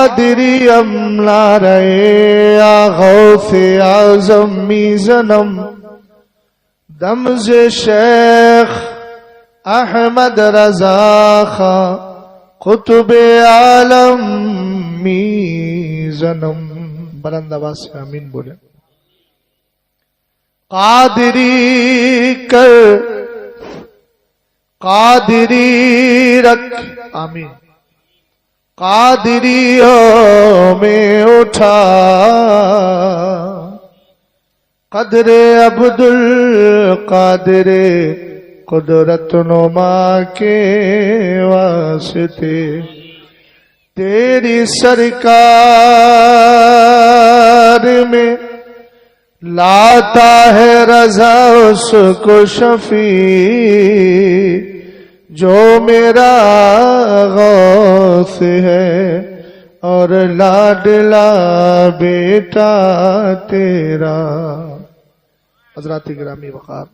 قادری املا رہے یا غوث اعظم میزنم دمز شیخ احمد رضا خان قطب عالم میزنم. بلند آواز سے آمین بولے. قادری کر قادری رکھ آمین. قادریوں میں اٹھا قدر عبد القادر قدرت نما کے واسطے تیری سرکار میں لاتا ہے رضا اس کو شفیع جو میرا غوث ہے اور لاڈلا بیٹا تیرا. حضرات گرامی وقار،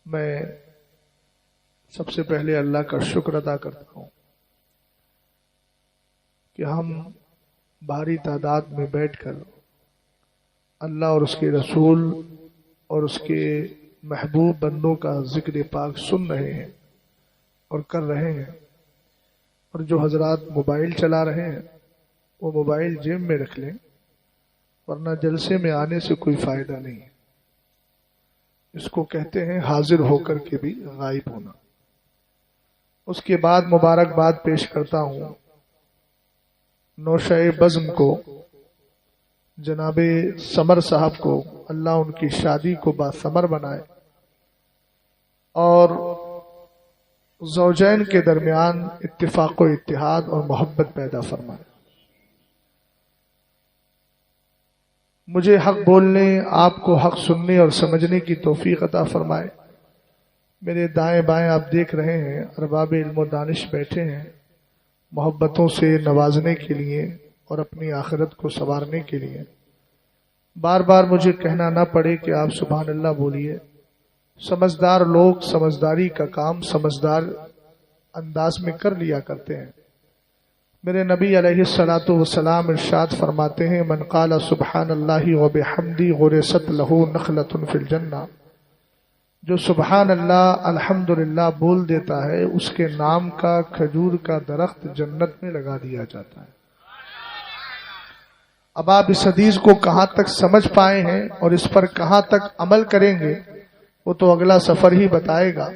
میں سب سے پہلے اللہ کا شکر ادا کرتا ہوں کہ ہم بھاری تعداد میں بیٹھ کر اللہ اور اس کے رسول اور اس کے محبوب بندوں کا ذکر پاک سن رہے ہیں اور کر رہے ہیں. اور جو حضرات موبائل چلا رہے ہیں وہ موبائل جیب میں رکھ لیں، ورنہ جلسے میں آنے سے کوئی فائدہ نہیں ہے. اس کو کہتے ہیں حاضر ہو کر کے بھی غائب ہونا. اس کے بعد مبارکباد پیش کرتا ہوں نوشہ بزم کو، جناب سمر صاحب کو، اللہ ان کی شادی کو باثمر بنائے اور زوجین کے درمیان اتفاق و اتحاد اور محبت پیدا فرمائے. مجھے حق بولنے، آپ کو حق سننے اور سمجھنے کی توفیق عطا فرمائے. میرے دائیں بائیں آپ دیکھ رہے ہیں ارباب علم و دانش بیٹھے ہیں محبتوں سے نوازنے کے لیے اور اپنی آخرت کو سنوارنے کے لیے. بار بار مجھے کہنا نہ پڑے کہ آپ سبحان اللہ بولیے. سمجھدار لوگ سمجھداری کا کام سمجھدار انداز میں کر لیا کرتے ہیں. میرے نبی علیہ الصلوۃ والسلام ارشاد فرماتے ہیں من قال سبحان اللہ وبحمدہ غرست لہ نخلۃ فی الجنہ، جو سبحان اللہ الحمدللہ بول دیتا ہے اس کے نام کا کھجور کا درخت جنت میں لگا دیا جاتا ہے. اب آپ اس حدیث کو کہاں تک سمجھ پائے ہیں اور اس پر کہاں تک عمل کریں گے وہ تو اگلا سفر ہی بتائے گا.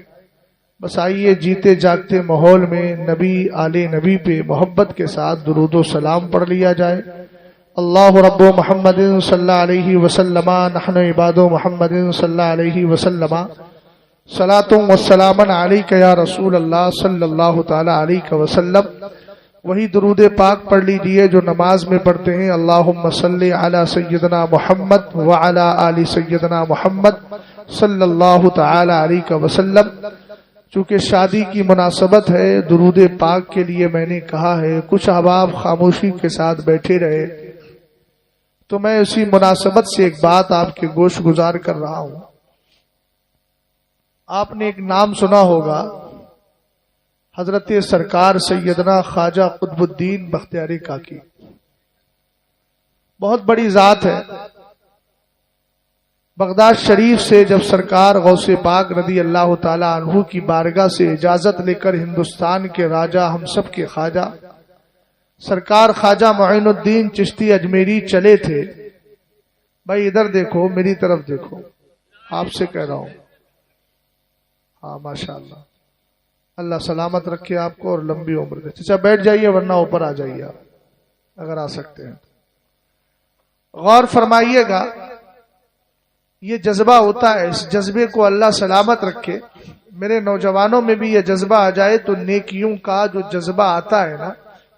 بس آئیے جیتے جاگتے ماحول میں نبی آل نبی پہ محبت کے ساتھ درود و سلام پڑھ لیا جائے. اللہ رب محمد صلی اللہ علیہ وسلم نحن عباد محمد صلی اللہ علیہ وسلم صلاۃ و سلام علیک یا رسول اللہ صلی اللہ تعالی علیہ وسلم. وہی درود پاک پڑھ لیجئے جو نماز میں پڑھتے ہیں اللہم صلی علی سیدنا محمد وعلی آل سیدنا محمد صلی اللہ تعالی علیہ وسلم. چونکہ شادی کی مناسبت ہے درود پاک کے لیے میں نے کہا ہے کچھ احباب خاموشی کے ساتھ بیٹھے رہے تو میں اسی مناسبت سے ایک بات آپ کے گوش گزار کر رہا ہوں. آپ نے ایک نام سنا ہوگا حضرت سرکار سیدنا خواجہ قطب الدین بختیاری کاکی. بہت بڑی ذات ہے. بغداد شریف سے جب سرکار غوث پاک رضی اللہ تعالی عنہ کی بارگاہ سے اجازت لے کر ہندوستان کے راجہ ہم سب کے خواجہ سرکار خواجہ معین الدین چشتی اجمیری چلے تھے. بھائی ادھر دیکھو، میری طرف دیکھو، آپ سے کہہ رہا ہوں. ہاں ماشاءاللہ، اللہ سلامت رکھے آپ کو اور لمبی عمر دے. چچا بیٹھ جائیے ورنہ اوپر آ جائیے آپ اگر آ سکتے ہیں. غور فرمائیے گا، یہ جذبہ ہوتا ہے، اس جذبے کو اللہ سلامت رکھے. میرے نوجوانوں میں بھی یہ جذبہ آ جائے تو نیکیوں کا جو جذبہ آتا ہے نا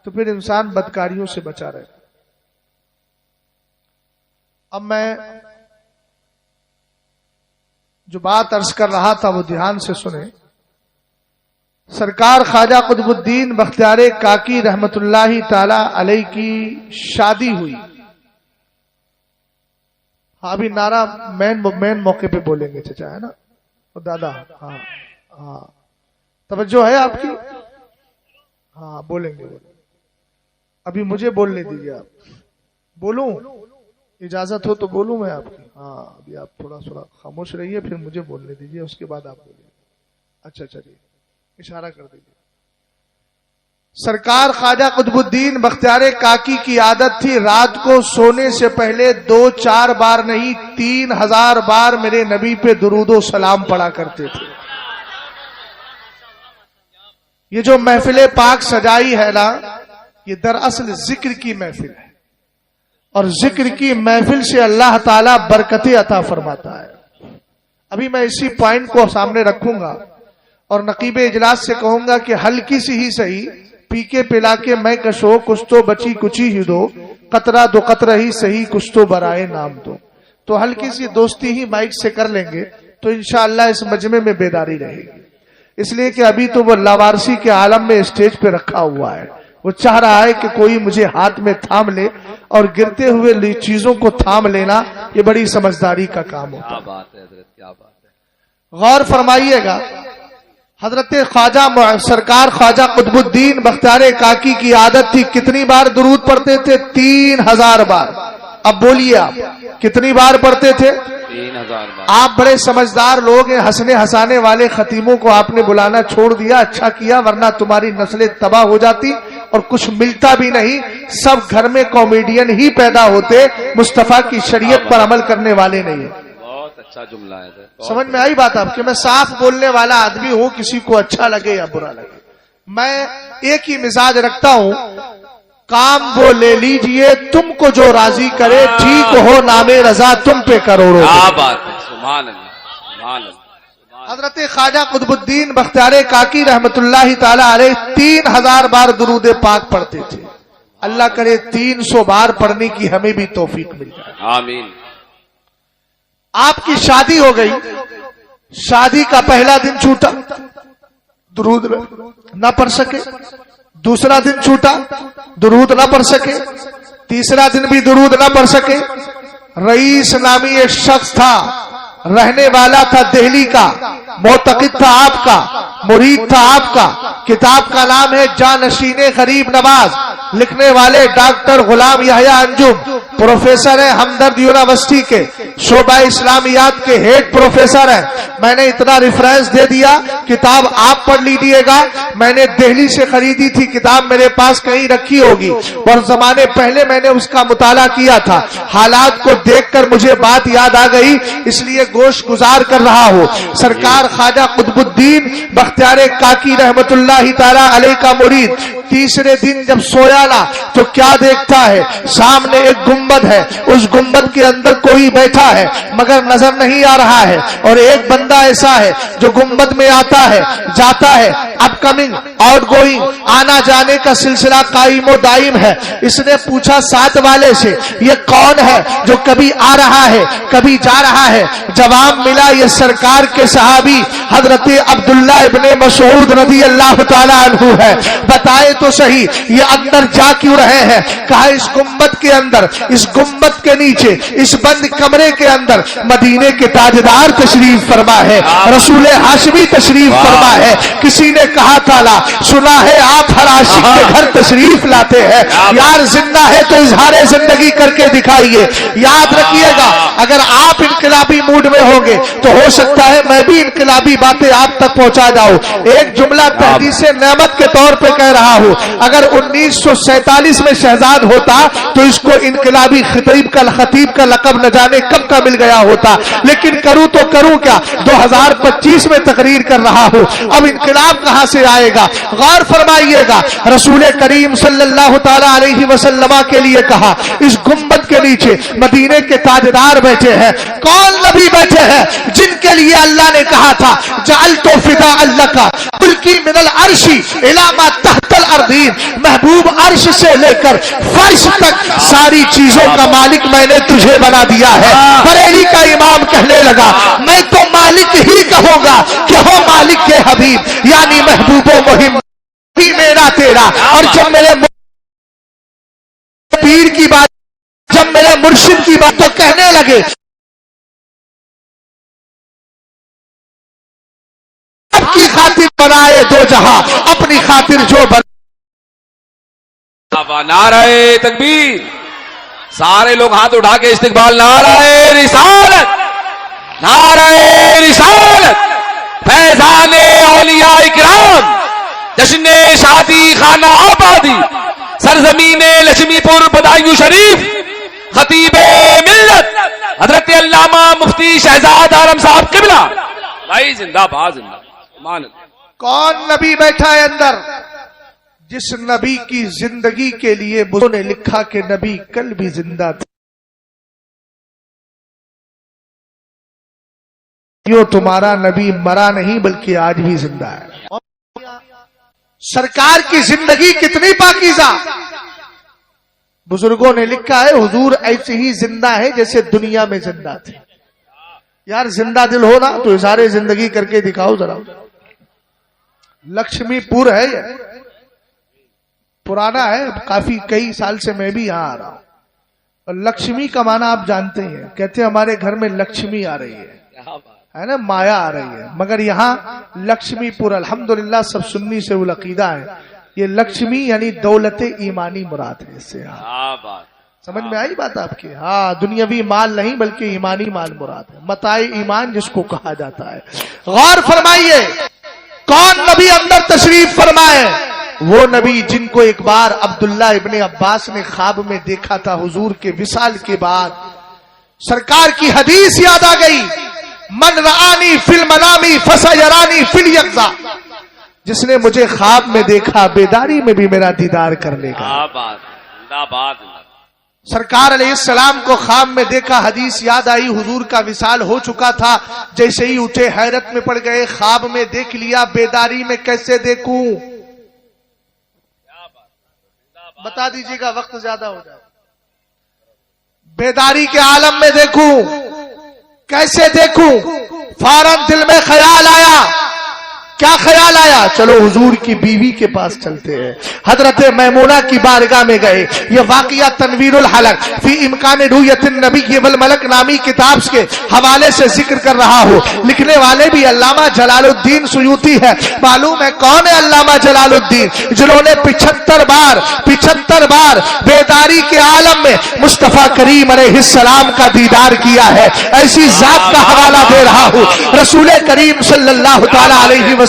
تو پھر انسان بدکاریوں سے بچا رہے. اب میں جو بات عرض کر رہا تھا وہ دھیان سے سنیں. سرکار خواجہ قطب الدین بختیار کاکی رحمت اللہ تعالی علیہ کی شادی ہوئی. ہاں ابھی نعرہ مین موقع پہ بولیں گے چچا، ہے نا دادا؟ ہاں ہاں توجہ ہے آپ کی؟ ہاں بولیں گے. ابھی مجھے بولنے دیجیے. آپ بولوں؟ اجازت ہو تو بولوں میں آپ کی؟ ہاں ابھی آپ تھوڑا خاموش رہیے، پھر مجھے بولنے دیجیے، اس کے بعد آپ بولیے. اچھا چلیے، اشارہ کر دیجیے. سرکار خواجہ قطب الدین بختیار کاکی کی عادت تھی رات کو سونے سے پہلے 2-4 بار نہیں 3000 بار میرے نبی پہ درود و سلام پڑھا کرتے تھے. یہ جو محفل پاک سجائی ہے نا، یہ دراصل ذکر کی محفل ہے، اور ذکر کی محفل سے اللہ تعالی برکتیں عطا فرماتا ہے. ابھی میں اسی پوائنٹ کو سامنے رکھوں گا اور نقیب اجلاس سے کہوں گا کہ ہلکی سی ہی صحیح، پی کے پلا کے میں کشو، کچھ تو بچی کچی ہی دو، قطرہ دو قطرہ ہی صحیح، کچھ تو برائے نام دو. تو ہلکی سی دوستی ہی مائک سے کر لیں گے تو انشاءاللہ اس مجمع میں بیداری رہے گی. اس لیے کہ ابھی تو وہ لاوارسی کے عالم میں اسٹیج پہ رکھا ہوا ہے، وہ چاہ رہا ہے کہ کوئی مجھے ہاتھ میں تھام لے، اور گرتے ہوئے چیزوں کو تھام لینا یہ بڑی سمجھداری کا کام ہوتا ہے. کیا بات ہے حضرت، کیا بات ہے. غور فرمائیے گا، حضرت خواجہ سرکار خواجہ قطب الدین بختیار کاکی کی عادت تھی کتنی بار درود پڑھتے تھے؟ 3000 بار. اب بولیے آپ کتنی بار پڑھتے تھے؟ 3000 بار. آپ بڑے سمجھدار لوگ ہیں، ہنسنے ہنسانے والے خطیبوں کو آپ نے بلانا چھوڑ دیا، اچھا کیا، ورنہ تمہاری نسلیں تباہ ہو جاتی اور کچھ ملتا بھی نہیں. سب گھر میں کامیڈین ہی پیدا ہوتے، مصطفیٰ کی شریعت پر عمل کرنے والے نہیں. اچھا جملہ ہے. سمجھ میں آئی بات آپ کہ میں صاف بولنے والا آدمی ہوں، کسی کو اچھا لگے یا برا لگے. میں ایک ہی مزاج رکھتا ہوں، کام وہ لے لیجئے تم کو جو راضی کرے، ٹھیک ہو نام رضا تم پہ کروڑوں. کیا بات ہے، سبحان اللہ سبحان اللہ. حضرت خواجہ قطب الدین بختیار کاکی رحمت اللہ تعالی علیہ 3000 بار درود پاک پڑھتے تھے. اللہ کرے 300 بار پڑھنے کی ہمیں بھی توفیق مل جائے. آمین. آپ کی شادی ہو گئی، شادی کا پہلا دن چھوٹا، درود نہ پڑھ سکے. دوسرا دن چھوٹا، درود نہ پڑھ سکے. تیسرا دن بھی درود نہ پڑھ سکے. رئیس نامی ایک شخص تھا، رہنے والا تھا دہلی کا، معتقد تھا آپ کا، مرید تھا آپ کا. کتاب کا نام ہے جانشین غریب نواز، لکھنے والے ڈاکٹر غلام یحییٰ انجم، پروفیسر ہیں ہمدرد یونیورسٹی کے، شعبہ اسلامیات کے ہیڈ پروفیسر ہیں. میں نے اتنا ریفرنس دے دیا، کتاب آپ پڑھ لیجئے گا. میں نے دہلی سے خریدی تھی کتاب، میرے پاس کہیں رکھی ہوگی، اور زمانے پہلے میں نے اس کا مطالعہ کیا تھا. حالات کو دیکھ کر مجھے بات یاد آ گئی، اس لیے گوشت گزار کر رہا ہوں. سرکار خواجہ قطب الدین بختیار کاکی رحمت اللہ تعالی علیہ کا مرید تیسرے دن جب سویا نا تو کیا دیکھتا ہے؟ سامنے ایک گنبد ہے، اس گنبد کے اندر کوئی بیٹھا ہے مگر نظر نہیں آ رہا ہے، اور ایک بندہ ایسا ہے جو گنبد میں آتا ہے جاتا ہے، اپ کمنگ آؤٹ گوئنگ، آنا جانے کا سلسلہ قائم و دائم ہے. اس نے پوچھا ساتھ والے سے، یہ کون ہے جو کبھی آ رہا ہے کبھی جا رہا ہے؟ جواب ملا، یہ سرکار کے صحابی حضرت عبداللہ ابن مسعود رضی اللہ تعالیٰ عنہ ہے. بتائے تو صحیح یہ اندر جا کیوں رہے ہیں؟ کہا اس گنبد کے اندر، اس گنبد کے نیچے، اس بند کمرے کے اندر مدینے کے تاجدار تشریف فرما ہے، رسول ہاشمی تشریف فرما ہے. کسی نے کہا تھا سنا ہے آپ ہر عاشق کے گھر تشریف لاتے ہیں، یار زندہ ہے تو اظہار زندگی کر کے دکھائیے. یاد رکھیے گا اگر آپ انقلابی موڈ میں ہوں گے تو ہو سکتا ہے میں بھی انقلابی باتیں آپ تک پہنچا جاؤں. ایک جملہ تحدیث نعمت کے طور پہ کہہ رہا ہوں، اگر 1947 میں شہزاد ہوتا تو اس کو انقلابی خطیب کا لقب نہ جانے کب کا مل گیا ہوتا. لیکن کروں تو کروں کیا، 2025 میں تقریر کر رہا ہوں، اب انقلاب کہاں سے آئے گا؟ غور فرمائیے گا، رسول کریم صلی اللہ تعالی علیہ وسلم کے لیے کہا اس گنبد کے نیچے مدینے کے تاجدار بیٹھے ہیں. کون نبی بیٹھے ہیں جن کے لیے اللہ نے کہا تھا جعلت فداء لک ملکی من العرش الی ما تحت الارضین، محبوب عرش سے لے کر فرش تک ساری چیزوں کا مالک میں نے تجھے بنا دیا ہے. بریلی کا امام کہنے لگا میں تو مالک ہی کہوں گا کہ ہو مالک کے حبیب، یعنی محبوب و مہم ہی میرا تیرا. اور جب میرے پیر کی بات، جب میرے مرشد کی بات، تو کہنے لگے کی خاطر بنائے دو جہاں، اپنی خاطر جو بنا نعرہ تکبیر. سارے لوگ ہاتھ اٹھا کے استقبال. نعرہ رسالت, نعرہ رسالت, فیضان اولیاء کرام, جشن شادی خانہ آبادی, سرزمین لکشمی پور بدایوں شریف, خطیب ملت حضرت علامہ مفتی شہزاد آرم صاحب قبلہ. بھائی زندہ باد, زندہ مان. کون نبی بیٹھا ہے اندر؟ جس نبی کی زندگی کے لیے بزرگوں نے لکھا کہ نبی کل بھی زندہ تھا. یہ تمہارا نبی مرا نہیں بلکہ آج بھی زندہ ہے. سرکار کی زندگی کتنی پاکیزہ. بزرگوں نے لکھا ہے حضور ایسے ہی زندہ ہے جیسے دنیا میں زندہ تھے. یار زندہ دل ہو نا تو اظہار زندگی کر کے دکھاؤ ذرا. لکشمی پور ہے یہ, پرانا ہے کافی, کئی سال سے میں بھی یہاں آ رہا ہوں. اور لکشمی کا معنی آپ جانتے ہیں, کہتے ہیں ہمارے گھر میں لکشمی آ رہی ہے نا, مایا آ رہی ہے. مگر یہاں لکشمی پور الحمدللہ سب سنی سے وہ عقیدہ ہے. یہ لکشمی یعنی دولت ایمانی مراد ہے. اس سے سمجھ میں آئی بات آپ کی؟ ہاں, دنیاوی مال نہیں بلکہ ایمانی مال مراد ہے. متاع ایمان جس کو کہا جاتا ہے. غور فرمائیے کون نبی اندر تشریف فرمائے. وہ نبی جن کو ایک بار عبداللہ ابن عباس نے خواب میں دیکھا تھا. حضور کے وصال کے بعد سرکار کی حدیث یاد آ گئی, من رآنی فی المنامی فسیرانی فی الیقظہ. جس نے مجھے خواب میں دیکھا بیداری میں بھی میرا دیدار کر لے گا. سرکار علیہ السلام کو خواب میں دیکھا, حدیث یاد آئی, حضور کا وصال ہو چکا تھا. جیسے ہی اٹھے حیرت میں پڑ گئے, خواب میں دیکھ لیا, بیداری میں کیسے دیکھوں؟ بتا دیجیے گا, وقت زیادہ ہو جائے. بیداری کے عالم میں دیکھوں, کیسے دیکھوں؟ فوراً دل میں خیال آیا. کیا خیال آیا؟ چلو حضور کی بیوی کے پاس چلتے ہیں. حضرت میمونہ کی بارگاہ میں گئے. یہ واقعہ تنویر الحلق فی امکان رؤیت النبی والملک نامی کتاب کے حوالے سے ذکر کر رہا ہوں. لکھنے والے بھی علامہ جلال الدین سیوطی ہے. معلوم ہے کون ہے علامہ جلال الدین؟ جنہوں نے 75 بار بیداری کے عالم میں مصطفیٰ کریم علیہ السلام کا دیدار کیا ہے. ایسی ذات کا حوالہ دے رہا ہوں. رسول کریم صلی اللہ تعالی علیہ وسلم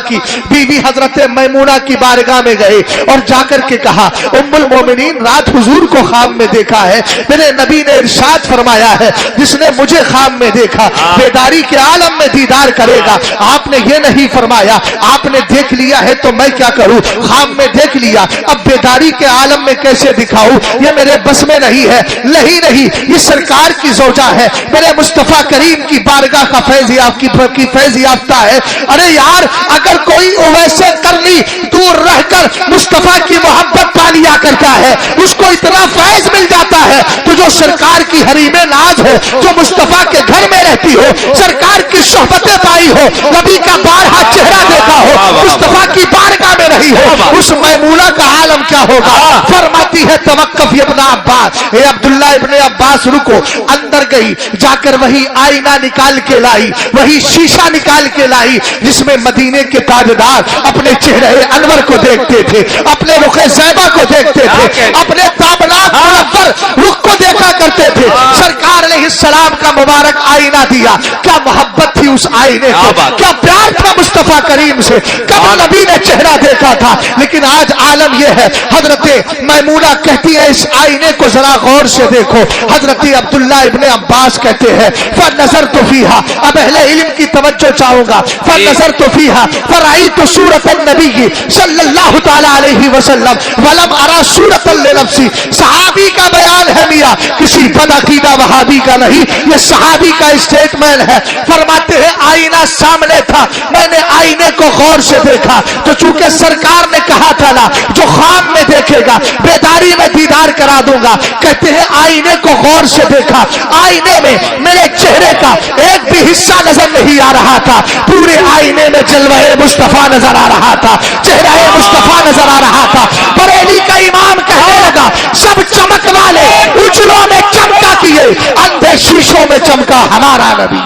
کی بیوی حضرت میمونہ کی بارگاہ میں گئے اور جا کر کے کہا, ام المومنین رات حضور کو خواب میں دیکھا ہے. میرے نبی نے ارشاد فرمایا ہے جس نے مجھے خواب میں دیکھا بیداری کے عالم میں دیدار کرے گا. آپ نے یہ نہیں فرمایا آپ نے دیکھ لیا ہے تو میں کیا کروں؟ خواب میں دیکھ لیا, اب بیداری کے عالم میں کیسے دکھاؤں؟ یہ میرے بس میں نہیں ہے. نہیں, یہ سرکار کی زوجہ ہے, میرے مصطفیٰ کریم کی بارگاہ کا فیض یافتہ ہے. ارے یار اگر کوئی ویسے کر لی دور رہ کر مصطفیٰ کی محبت پا لیا کرتا ہے, اس کو اتنا فیض مل جاتا ہے. تو جو سرکار کی حریم ناز ہو, جو مصطفیٰ کے گھر میں رہتی ہو, سرکار کی صحبتیں پائی ہو, نبی کا بارہا چہرہ دیکھا ہو, مصطفیٰ کی بارگاہ میں رہی ہو, اس میمونہ کا عالم کیا ہوگا؟ فرماتی ہے توقف ابن عباس, اے عبداللہ ابن عباس رکو. اندر گئی, جا کر وہی آئینہ نکال کے لائی, وہی شیشہ نکال کے لائی جس میں مدینے کے تاجدار اپنے چہرے انور کو دیکھتے تھے, اپنے رخ زیبا کو دیکھتے تھے, اپنے تابناک منور رخ کو دیکھا کرتے تھے. سرکار علیہ السلام کا مبارک آئینہ دیا. کیا محبت تھی اس آئینے کو, کیا پیار تھا مصطفیٰ کریم سے, کب نبی نے چہرہ دیکھا تھا. لیکن آج عالم یہ ہے, حضرت میمونہ کہتی ہے اس آئینے کو ذرا غور سے دیکھو. حضرت عبداللہ ابن عباس کہتے ہیں فنظرت فیہا, اب اہل علم کی توجہ چاہوں گا, فنظرت فیہا فرأیت صورت النبی صلی اللہ تعالی علیہ وسلم ولم ارا صورت لنفسی. صحابی کا بیان ہے میاں, کسی بدعقیدہ وہابی کا نہیں, یہ صحابی کا اسٹیٹمنٹ ہے. فرماتے ہیں آئینہ سامنے تھا, میں نے آئینے کو غور سے دیکھا تو چونکہ سرکار نے کہا تھا نا جو خواب میں دیکھے گا بیداری میں دیدار کرا دوں گا. کہتے ہیں آئینے کو غور سے دیکھا, آئینے میں میرے چہرے کا ایک بھی حصہ نظر نہیں آ رہا تھا, پورے آئینے میں جلوہ مصطفیٰ نظر آ رہا تھا, چہرہ مصطفیٰ نظر آ رہا تھا. بریلی کا امام کہنے لگا سب چمک والے اجلوں میں چمکا کیے, اندھے شیشوں میں چمکا ہمارا نبی.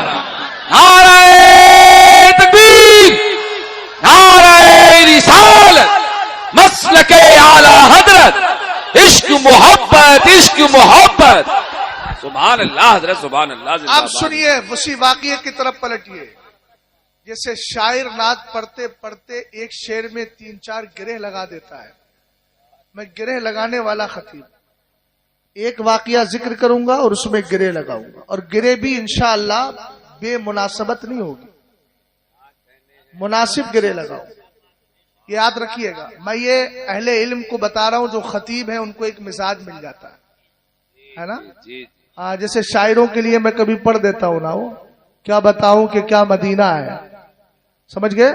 نعرہ تکبیر, نعرہ رسالت, مسلک اعلی حضرت محبت، عشق محبت. سبحان اللہ حضرت، سبحان اللہ. زندہ اب باد. سنیے اسی واقعے کی طرف پلٹیے. جیسے شاعر نعت پڑھتے پڑھتے ایک شعر میں 3-4 گرہ لگا دیتا ہے. میں گرہ لگانے والا خطیب ایک واقعہ ذکر کروں گا اور اس میں گرہ لگاؤں گا، اور گرہ بھی انشاءاللہ بے مناسبت نہیں ہوگی، مناسب گرہ لگاؤں. یاد رکھیے گا، میں یہ اہل علم کو بتا رہا ہوں، جو خطیب ہیں ان کو ایک مزاج مل جاتا ہے نا. جی ہاں، جیسے شاعروں کے لیے میں کبھی پڑھ دیتا ہوں نا، وہ کیا بتاؤں کہ کیا مدینہ ہے، سمجھ گئے؟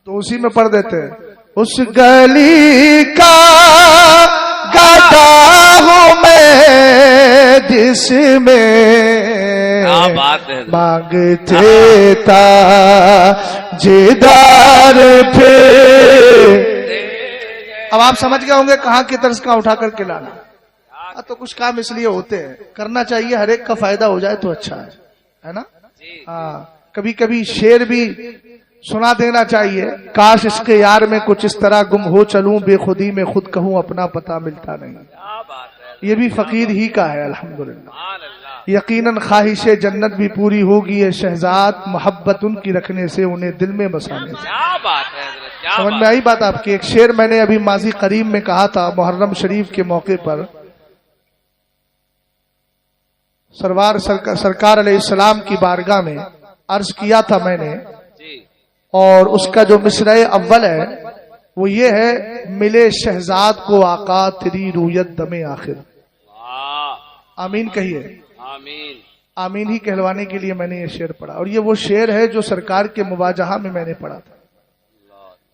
تو اسی میں پڑھ دیتے ہیں. اس گلی کا گدا ہوں میں جس میں کیا بات ہے. مانگتے تاجدار پھر. اب آپ سمجھ گئے ہوں گے کہاں کی طرز کا اٹھا کر کے لانا. تو کچھ کام اس لیے ہوتے ہیں، کرنا چاہیے، ہر ایک کا فائدہ ہو جائے تو اچھا ہے نا. ہاں، کبھی کبھی شعر بھی سنا دینا چاہیے. کاش اس کے یار میں کچھ اس طرح گم ہو چلوں، بے خودی میں خود کہوں اپنا پتہ ملتا نہیں. یہ بھی فقیر ہی کا ہے الحمدللہ. یقیناً خواہش جنت بھی پوری ہوگی ہے شہزاد، محبت ان کی رکھنے سے، انہیں دل میں بسانے سے. کیا بات ہے. سمجھ میں آئی بات آپ کی؟ ایک شعر میں نے ابھی ماضی قریب میں کہا تھا، محرم شریف کے موقع پر سرکار علیہ السلام کی بارگاہ میں عرض کیا تھا میں نے، اور اس کا جو مصرع اول ہے وہ یہ ہے، ملے شہزاد کو آقا تیری رویت دم آخر. آمین کہیے. آمین. آمین ہی کہلوانے کے لیے میں نے یہ شعر پڑھا، اور یہ وہ شعر ہے جو سرکار کے مواجہہ میں میں نے پڑھا تھا.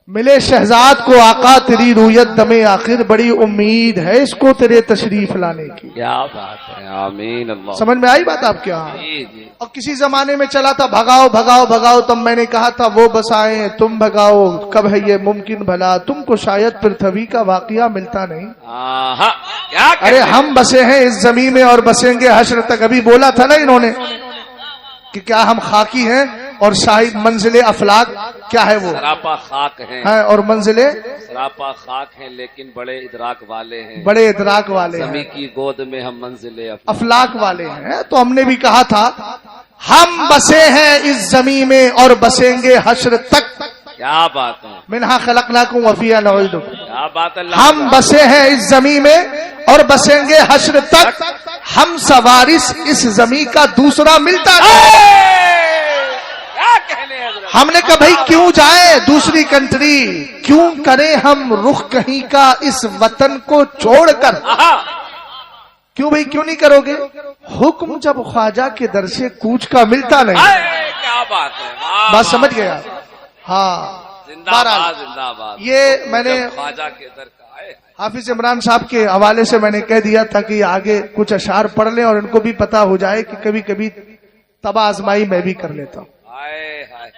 ملے شہزاد کو آقا تیری رویت دم آخر، بڑی امید ہے اس کو تیرے تشریف لانے کی. کیا بات ہے. آمین. اللہ. سمجھ میں آئی بات آپ کے یہاں؟ جی جی. اور کسی زمانے میں چلا تھا بھگاؤ بھگاؤ بھگاؤ، تب میں نے کہا تھا وہ بسائیں تم بھگاؤ، کب ہے یہ ممکن بھلا، تم کو شاید پرتھوی کا واقعہ ملتا نہیں. کیا ارے ہم بسے ہیں اس زمین میں اور بسیں گے حشر تک. ابھی بولا تھا نا انہوں نے کہ کیا ہم خاکی ہیں، اور شاید منزل افلاک کیا ہے وہ سراپا خاک ہیں، اور منزل سراپا خاک ہیں لیکن بڑے ادراک والے ہیں، بڑے ادراک والے ہیں، زمین کی گود میں ہم منزل افلاک والے ہیں. تو ہم نے بھی کہا تھا ہم بسے ہیں اس زمین میں اور بسیں گے حشر تک. کیا بات ہے. منہا خلقناکم وفیہا نعیدکم. کیا بات ہے. ہم بسے ہیں اس زمین میں اور بسیں گے حشر تک، ہم سوارث اس زمین کا دوسرا ملتا نہیں. ہم نے کہا بھائی کیوں جائیں دوسری کنٹری، کیوں کریں ہم رخ کہیں کا اس وطن کو چھوڑ کر. کیوں بھائی کیوں نہیں کرو گے؟ حکم جب خواجہ کے در سے کوچ کا ملتا نہیں. کیا بات ہے. بات سمجھ گیا؟ ہاں. یہ میں نے خواجہ کے در کا حافظ عمران صاحب کے حوالے سے میں نے کہہ دیا تھا کہ آگے کچھ اشعار پڑھ لیں اور ان کو بھی پتا ہو جائے کہ کبھی کبھی تباہ آزمائی میں بھی کر لیتا ہوں.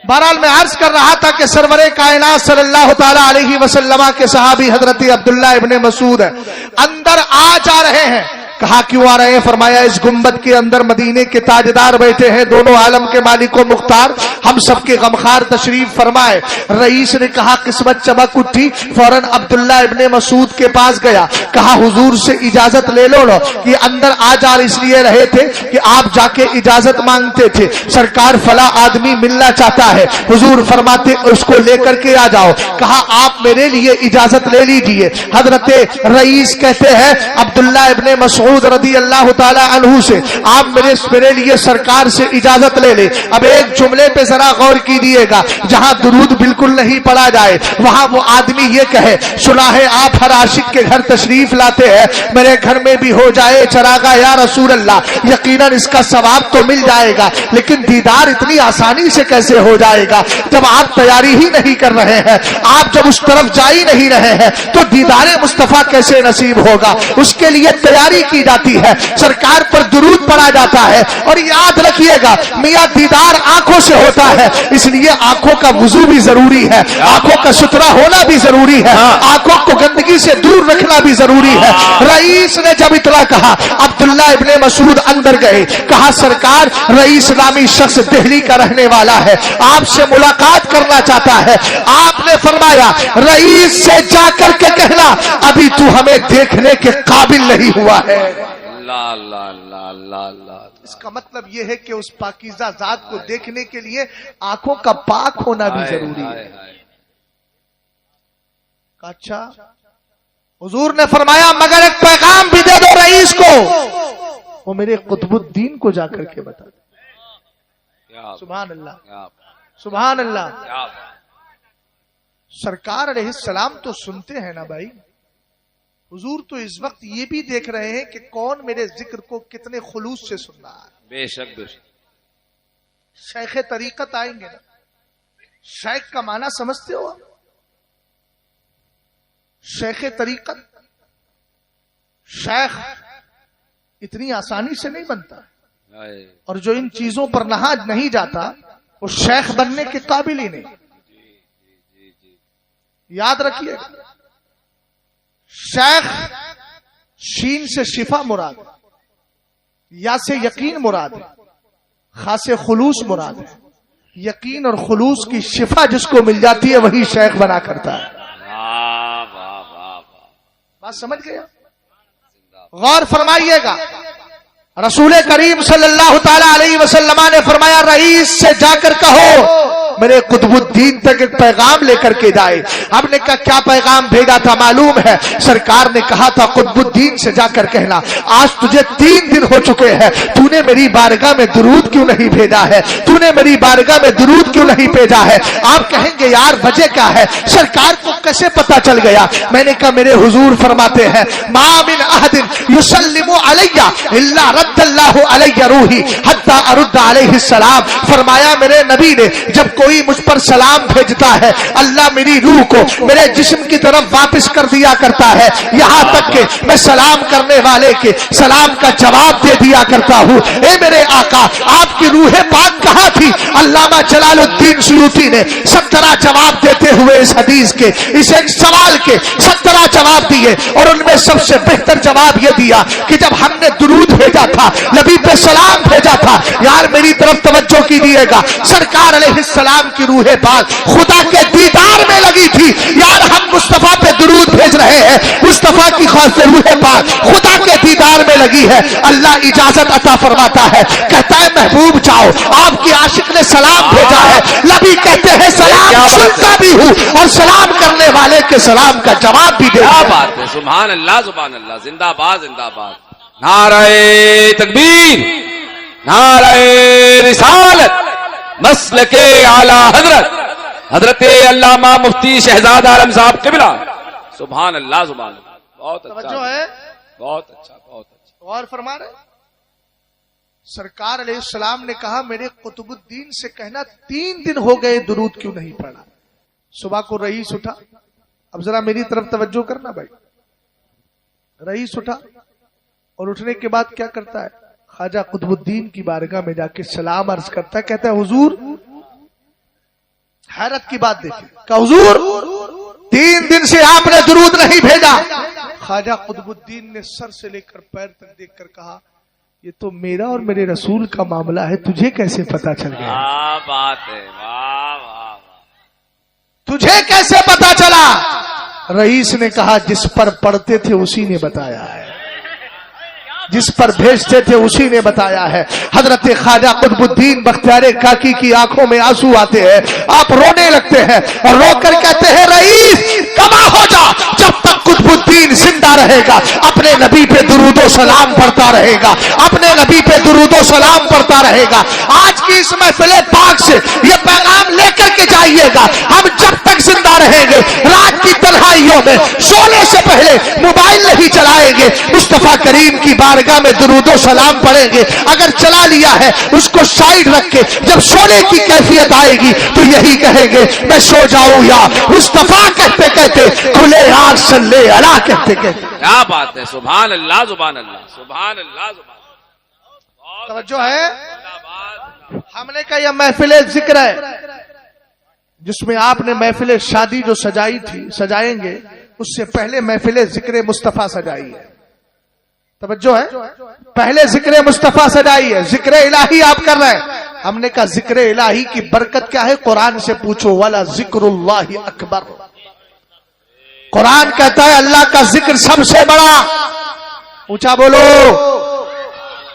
بہرحال میں عرض کر رہا تھا کہ سرور کائنات صلی اللہ تعالی علیہ وسلم کے صحابی حضرت عبداللہ ابن مسعود اندر آ جا رہے ہیں. کہا کیوں آ رہے ہیں؟ فرمایا اس گنبد کے اندر مدینے کے تاجدار بیٹھے ہیں، دونوں عالم کے مالک و مختار، ہم سب کے غمخوار تشریف فرمائے. رئیس نے کہا قسمت چمک اٹھی، فوراً عبداللہ ابن مسعود کے پاس گیا، کہا حضور سے اجازت لے لو. یہ اندر آ جا اس لیے رہے تھے کہ آپ جا کے اجازت مانگتے تھے، سرکار فلاں آدمی ملنا چاہتا ہے. حضور فرماتے اس کو لے کر کے آ جاؤ. کہا آپ میرے لیے اجازت لے لیجئے. حضرت رئیس کہتے ہیں عبداللہ ابن مسعود رضی اللہ تعالی عنہ سے، آپ میرے لیے سرکار سے اجازت لے لے. اب ایک جملے پہ ذرا غور کیجیے گا، جہاں درود بالکل نہیں پڑھا جائے وہاں وہ آدمی یہ کہے سنا ہے آپ ہر عاشق کے گھر تشریف لاتے ہیں، میرے گھر میں بھی ہو جائے چراغا یا رسول اللہ. یقیناً اس کا ثواب تو مل جائے گا، لیکن دیدار اتنی آسانی سے کیسے ہو جائے گا جب آپ تیاری ہی نہیں کر رہے ہیں، آپ جب اس طرف جا ہی نہیں رہے ہیں تو دیدار مصطفیٰ کیسے نصیب ہوگا؟ اس کے لیے تیاری کی کی جاتی ہے, سرکار پر درود پڑا جاتا ہے. اور یاد رکھیے گا میاں دیدار آنکھوں سے ہوتا ہے, اس لیے آنکھوں کا وضو بھی ضروری ہے, آنکھوں کا ستھرا ہونا بھی ضروری ہے, آنکھوں کو گندگی سے دور رکھنا بھی ضروری ہے. رئیس نے جب اتنا کہا, عبداللہ ابن مسعود اندر گئے, کہا سرکار رئیس نامی شخص دہلی کا رہنے والا ہے, آپ سے ملاقات کرنا چاہتا ہے. آپ نے فرمایا رئیس سے جا کر کے کہنا ابھی تو ہمیں دیکھنے کے قابل نہیں ہوا ہے. اللہ اللہ اللہ اللہ اللہ. اس کا مطلب یہ ہے کہ اس پاکیزہ ذات کو دیکھنے کے لیے آنکھوں کا پاک ہونا بھی ضروری ہے. اچھا, حضور نے فرمایا مگر ایک پیغام بھی دے دو رئیس کو, وہ میرے قطب الدین کو جا کر کے بتا دے. سبحان اللہ سبحان اللہ. سرکار علیہ السلام تو سنتے ہیں نا بھائی, حضور تو اس وقت یہ بھی دیکھ رہے ہیں کہ کون میرے ذکر کو کتنے خلوص سے سن رہا ہے. بے شک بے شک. شیخ طریقت آئیں گے نا, شیخ کا معنی سمجھتے ہو؟ شیخ طریقت, شیخ اتنی آسانی سے نہیں بنتا, اور جو ان چیزوں پر نہا نہیں جاتا وہ شیخ بننے کے قابل ہی نہیں. یاد رکھیے شیخ شین سے شفا مراد ہے, یا سے یقین مراد ہے, خاص خلوص مراد ہے. یقین اور خلوص کی شفا جس کو مل جاتی ہے وہی شیخ بنا کرتا ہے. بات سمجھ گیا؟ غور فرمائیے گا, رسول کریم صلی اللہ تعالی علیہ وسلم نے فرمایا رئیس سے جا کر کہو میرے قطب الدین تک ایک پیغام لے کر کے جائے. ہم نے کہا کیا پیغام بھیجا تھا معلوم ہے؟ سرکار نے کہا تھا قطب الدین سے جا کر کہنا آج تجھے 3 دن ہو چکے ہیں, تو نے میری بارگاہ میں درود کیوں نہیں بھیجا ہے, تو نے میری بارگاہ میں درود کیوں نہیں بھیجا ہے. آپ کہیں گے یار وجہ کیا ہے, سرکار کو کیسے پتا چل گیا؟ میں نے کہا میرے حضور فرماتے ہیں ما من احد یسلم علی الا رد اللہ علی روحی حتی ارد علیہ السلام. فرمایا میرے نبی نے جب کوئی مجھ پر سلام بھیجتا ہے اللہ میری روح کو میرے جسم کی طرف واپس کر دیا کرتا ہے, یہاں تک کہ میں سلام کرنے والے کے سلام کا جواب دے دیا کرتا ہوں. اے میرے آقا آپ کی روح پاک کہاں تھی؟ علامہ جلال الدین سیوطی نے 17 جواب دیتے ہوئے اس حدیث کے, اس ایک سوال کے 17 جواب دیے, اور ان میں سب سے بہتر جواب یہ دیا کہ جب ہم نے درود بھیجا تھا, نبی پہ سلام بھیجا تھا, یار میری طرف توجہ کیجیے گا, سرکار علیہ السلام کی روح پاک خدا کے دیدار میں لگی تھی. یار ہم مصطفیٰ پہ درود بھیج رہے ہیں, مصطفیٰ کی خواہش سے روح پاک خدا کے دیدار میں لگی ہے. اللہ اجازت عطا فرماتا ہے, کہتا ہے محبوب جاؤ, آپ کی عاشق نے سلام بھیجا ہے. نبی کہتے ہیں سلام سنتا بھی ہوں اور سلام کرنے والے کے سلام کا جواب بھی دے. کیا بات ہے, سبحان اللہ سبحان اللہ, زندہ باد زندہ باد. نعرہ تکبیر, نعرہ رسالت, مسلک اعلی حضرت علامہ مفتی شہزاد عالم صاحب قبلہ. سبحان اللہ سبحان اللہ. بہت اچھا ہے, بہت اچھا بہت اچھا. غور فرما رہے سرکار علیہ السلام نے کہا میرے قطب الدین سے کہنا 3 دن ہو گئے درود کیوں نہیں پڑھا. صبح کو رئیس اٹھا, اب ذرا میری طرف توجہ کرنا بھائی, رئیس اٹھا اور اٹھنے کے بعد کیا کرتا ہے, خواجہ قطب الدین کی بارگاہ میں جا کے سلام عرض کرتا ہے, کہتا ہے حضور, حیرت کی بات دیکھیں, کہ حضور 3 دن سے آپ نے درود نہیں بھیجا. خواجہ قطب الدین نے سر سے لے کر پیر تک دیکھ کر کہا یہ تو میرا اور میرے رسول کا معاملہ ہے, تجھے کیسے پتا چل گیا؟ واہ بات ہے, واہ واہ, تجھے کیسے پتا چلا؟ رئیس نے کہا جس پر پڑھتے تھے اسی نے بتایا ہے, جس پر بھیجتے تھے اسی نے بتایا ہے. حضرت خواجہ قطب الدین بختیار کاکی کی آنکھوں میں آنسو آتے ہیں, آپ رونے لگتے ہیں اور رو کر کہتے ہیں رئیس کما ہو جا, جب تک قطب الدین زندہ رہے گا اپنے نبی پہ درود و سلام پڑھتا رہے گا, اپنے نبی پہ درود و سلام پڑھتا رہے گا. آج کی اس محفل پاک سے یہ پیغام لے کر کے جائیے گا, ہم جب تک زندہ رہیں گے رات کی تنہائیوں میں سونے سے پہلے موبائل نہیں چلائے آئیں گے مصطفیٰ کریم کی بارگاہ میں درود و سلام پڑھیں گے. اگر چلا لیا ہے اس کو سائڈ رکھ کے جب سونے کی کیفیت آئے گی تو یہی کہیں گے میں سو جاؤں یا مصطفیٰ کہتے کہتے کھلے یار صلی اللہ کہتے کہتے. کیا بات ہے, سبحان اللہ سبحان اللہ سبحان اللہ سبحان اللہ. توجہ ہے. ہم نے کہا یہ محفل ذکر ہے جس میں آپ نے محفل شادی جو سجائی تھی سجائیں گے, اس سے پہلے محفل ذکر مصطفیٰ سجائی ہے. توجہ ہے, پہلے ذکر مصطفیٰ سجائی ہے, ذکر الہی آپ کر رہے ہیں. ہم نے کہا ذکر الہی کی برکت کیا ہے, قرآن سے پوچھو. والا ذکر اللہ اکبر. قرآن کہتا ہے اللہ کا ذکر سب سے بڑا. اونچا بولو.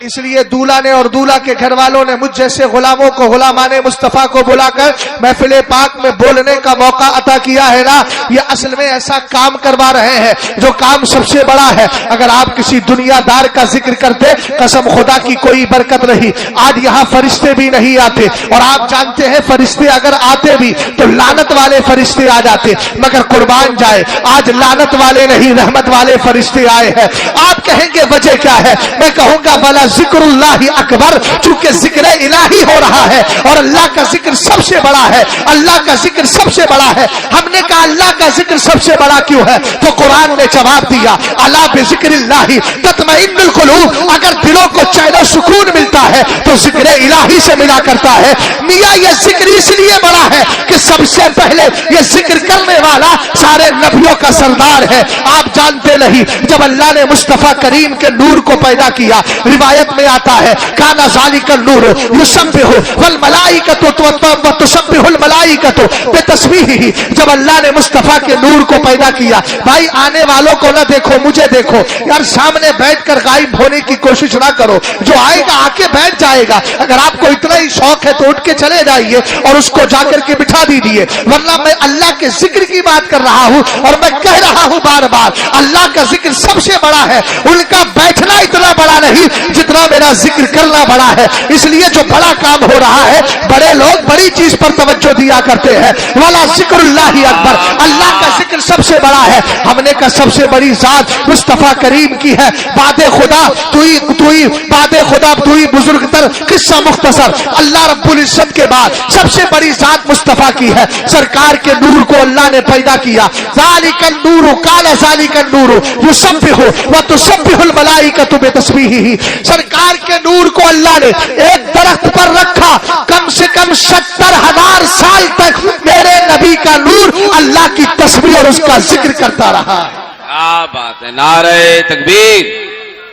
اس لیے دولہا نے اور دولہا کے گھر والوں نے مجھ جیسے غلاموں کو, غلامان مصطفیٰ کو بلا کر محفل پاک میں بولنے کا موقع عطا کیا ہے نا. یہ اصل میں ایسا کام کروا رہے ہیں جو کام سب سے بڑا ہے. اگر آپ کسی دنیا دار کا ذکر کرتے قسم خدا کی کوئی برکت نہیں. آج یہاں فرشتے بھی نہیں آتے, اور آپ جانتے ہیں فرشتے اگر آتے بھی تو لعنت والے فرشتے آ جاتے. مگر قربان جائے آج لعنت والے نہیں رحمت والے فرشتے آئے ہیں. آپ کہیں گے وجہ کیا ہے, میں کہوں گا بلا ذکر اللہ اکبر. چونکہ ذکر الہی ہو رہا ہے اور اللہ کا ذکر سب سے بڑا ہے. اللہ کا ذکر سب سے بڑا ہے. ہم نے کہا اللہ کا ذکر سب سے بڑا کیوں ہے, تو قرآن نے جواب دیا الا بذکر اللہ تطمئن القلوب. اگر دلوں کو چین و سکون ملتا ہے تو ذکر الہی سے ملا کرتا ہے. میاں یہ ذکر اس لیے بڑا ہے کہ سب سے پہلے یہ ذکر کرنے والا سارے نبیوں کا سردار ہے. آپ جانتے نہیں جب اللہ نے مصطفیٰ کریم کے نور کو پیدا کیا, روایت میں آتا ہے کانا ذالک النور یسبح والملائکۃ وتسبح الملائکۃ بتسبیحہ. جب اللہ نے مصطفیٰ کے نور کو پیدا کیا, بھائی آنے والوں کو نہ دیکھو مجھے دیکھو یار, سامنے بیٹھ کر غائب ہونے کی کوشش نہ کرو. جو آئے گا آ کے بیٹھ جائے گا. اگر آپ کو اتنا ہی شوق ہے تو اٹھ کے چلے جائیے اور اس کو جا کر کے بٹھا دیجیے. ورنہ میں اللہ کے ذکر کی بات کر رہا ہوں اور میں کہہ رہا ہوں بار بار اللہ کا ذکر سب سے بڑا ہے. ان کا بیٹھنا اتنا بڑا نہیں جتنا میرا ذکر کرنا بڑا ہے. اس لیے جو بڑا کام ہو رہا ہے بڑے لوگ بڑی چیز پر توجہ دیا کرتے ہیں. والا ذکر اللہ اکبر. اللہ کا ذکر سب سے بڑا ہے. ہم نے کہا سب سے بڑی ذات مصطفیٰ کریم کی ہے. باد خدا تو ہی بزرگ تر قصہ مختصر. اللہ رب العزت کے بعد سب سے بڑی ذات مصطفیٰ کی ہے. سرکار کے نور کو اللہ نے پیدا کیا. ذالک النور قال ذالک النور یسبح وتسبح الملائکۃ بتسبیحہ. سرکار کے نور کو اللہ نے ایک درخت پر رکھا. کم سے کم 70,000 سال تک میرے نبی کا نور اللہ کی تسبیح اور اس کا ذکر کرتا رہا. کیا بات ہے. نعرہ تکبیر,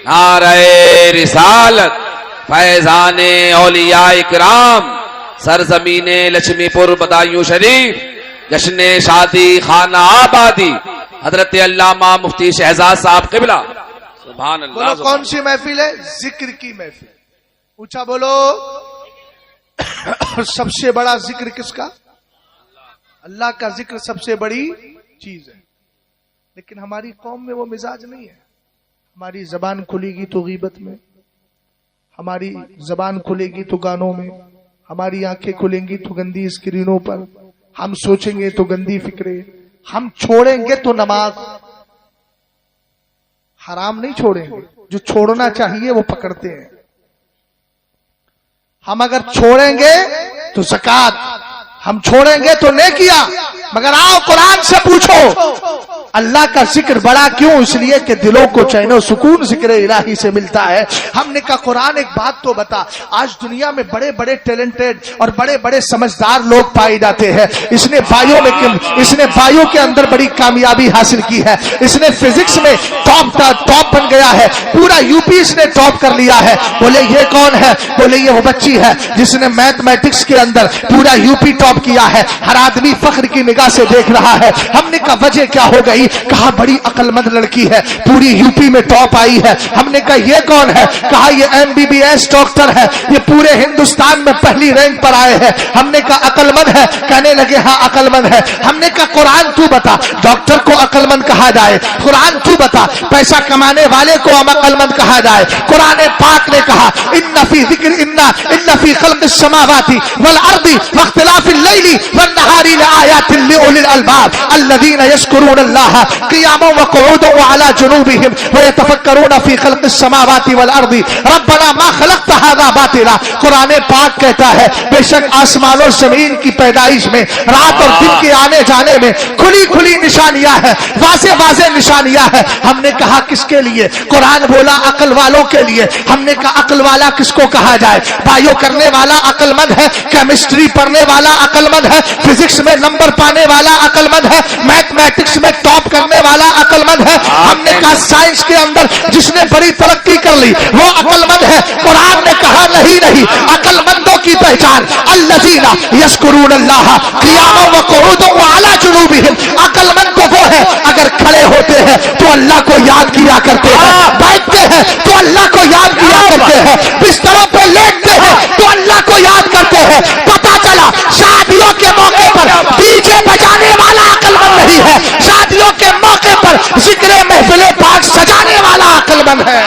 نعرہ رسالت, فیضان اولیاء کرام, سرزمین لچھمی پور بدایوں شریف, جشن شادی خانہ آبادی, حضرت علامہ مفتی شہزاد صاحب قبلہ. سبحان اللہ. بولو کون سی محفل ہے, ذکر کی محفل. اونچا بولو. سب سے بڑا ذکر کس کا, اللہ کا ذکر سب سے بڑی چیز ہے. لیکن ہماری قوم میں وہ مزاج نہیں ہے. ہماری زبان کھلے گی تو غیبت میں, ہماری زبان کھلے گی تو گانوں میں, ہماری آنکھیں کھلیں گی تو گندی اسکرینوں پر, ہم سوچیں گے تو گندی فکریں, ہم چھوڑیں گے تو نماز. حرام نہیں چھوڑیں گے, جو چھوڑنا چاہیے وہ پکڑتے ہیں. ہم اگر چھوڑیں گے تو زکات, ہم چھوڑیں گے تو نیکیاں. مگر آؤ قرآن سے پوچھو اللہ کا ذکر بڑا کیوں, اس لیے کہ دلوں کو چین و سکون ذکر الہی سے ملتا ہے. ہم نے کہا قرآن ایک بات تو بتا, آج دنیا میں بڑے بڑے ٹیلنٹڈ اور بڑے بڑے سمجھدار لوگ پائے جاتے ہیں. اس نے بایو کے اندر بڑی کامیابی حاصل کی ہے. اس نے فزکس میں ٹاپ بن گیا ہے, پورا یو پی اس نے ٹاپ کر لیا ہے. بولے یہ کون ہے, بولے یہ وہ بچی ہے جس نے میتھمیٹکس کے اندر پورا یو پی ٹاپ کیا ہے. ہر آدمی فخر کی نگاہ سے دیکھ رہا ہے. ہم نے کہا وجہ کیا ہو گئی, کہا بڑی عقل مند لڑکی ہے, پوری یو پی میں ٹاپ آئی ہے. ہم نے کہا یہ کون ہے, کہا یہ MBBS ڈاکٹر ہے, یہ پورے ہندوستان میں پہلی رینک پر آئے ہیں. ہم نے کہا عقل مند ہے, کہنے لگے ہاں عقل مند ہے. ہم نے کہا قرآن تو بتا ڈاکٹر کو عقل مند کہا جائے, قرآن تو بتا پیسہ کمانے والے کو عقل مند کہا جائے. قرآن پاک نے کہا ان فی خلق السماوات والارض واختلاف اللیل والنہار لآیات لأولی الالباب الذین یذکرون اللہ الله قياما وقعودا وعلى جنوبهم ويتفكرون في خلق السماوات والارض ربنا ما خلقت هذا باطلا. قرآن پاک کہتا ہے بے شک آسمان و زمین کی پیدائش میں، رات اور دن کے آنے جانے میں کھلی کھلی نشانیاں ہیں، واضح واضح نشانیاں ہیں. ہم نے کہا کس کے لیے؟ قرآن بولا عقل والوں کے لیے. ہم نے کہا عقل والا کس کو کہا جائے؟ بایو کرنے والا عقل مند ہے، کیمسٹری پڑھنے والا عقل مند ہے، فزکس میں نمبر پانے والا عقل مند ہے، میتھمیٹکس میں ٹاپ کرنے والا عقل مند ہے. ہم نے کہا سائنس کے اندر جس نے بڑی ترقی کر لی وہ عقل مند ہے. قرآن نے کہا نہیں، عقل مندوں کی پہچان الذین یذکرون اللہ قیاما وقعودا وعلی جنوبہم. عقل مند تو وہ ہے اگر کھڑے ہوتے ہیں تو اللہ کو یاد کیا کرتے ہیں، بیٹھتے ہیں تو اللہ کو یاد کیا کرتے ہیں، بستروں پہ لیٹتے ہیں تو اللہ کو یاد کرتے ہیں. پتا چلا شادیوں کے موقع پر ڈی جے بجانے والا عقل مند نہیں ہے، شادیوں کے موقع پر ذکر محفل پاک سجانے والا عقل مند ہے.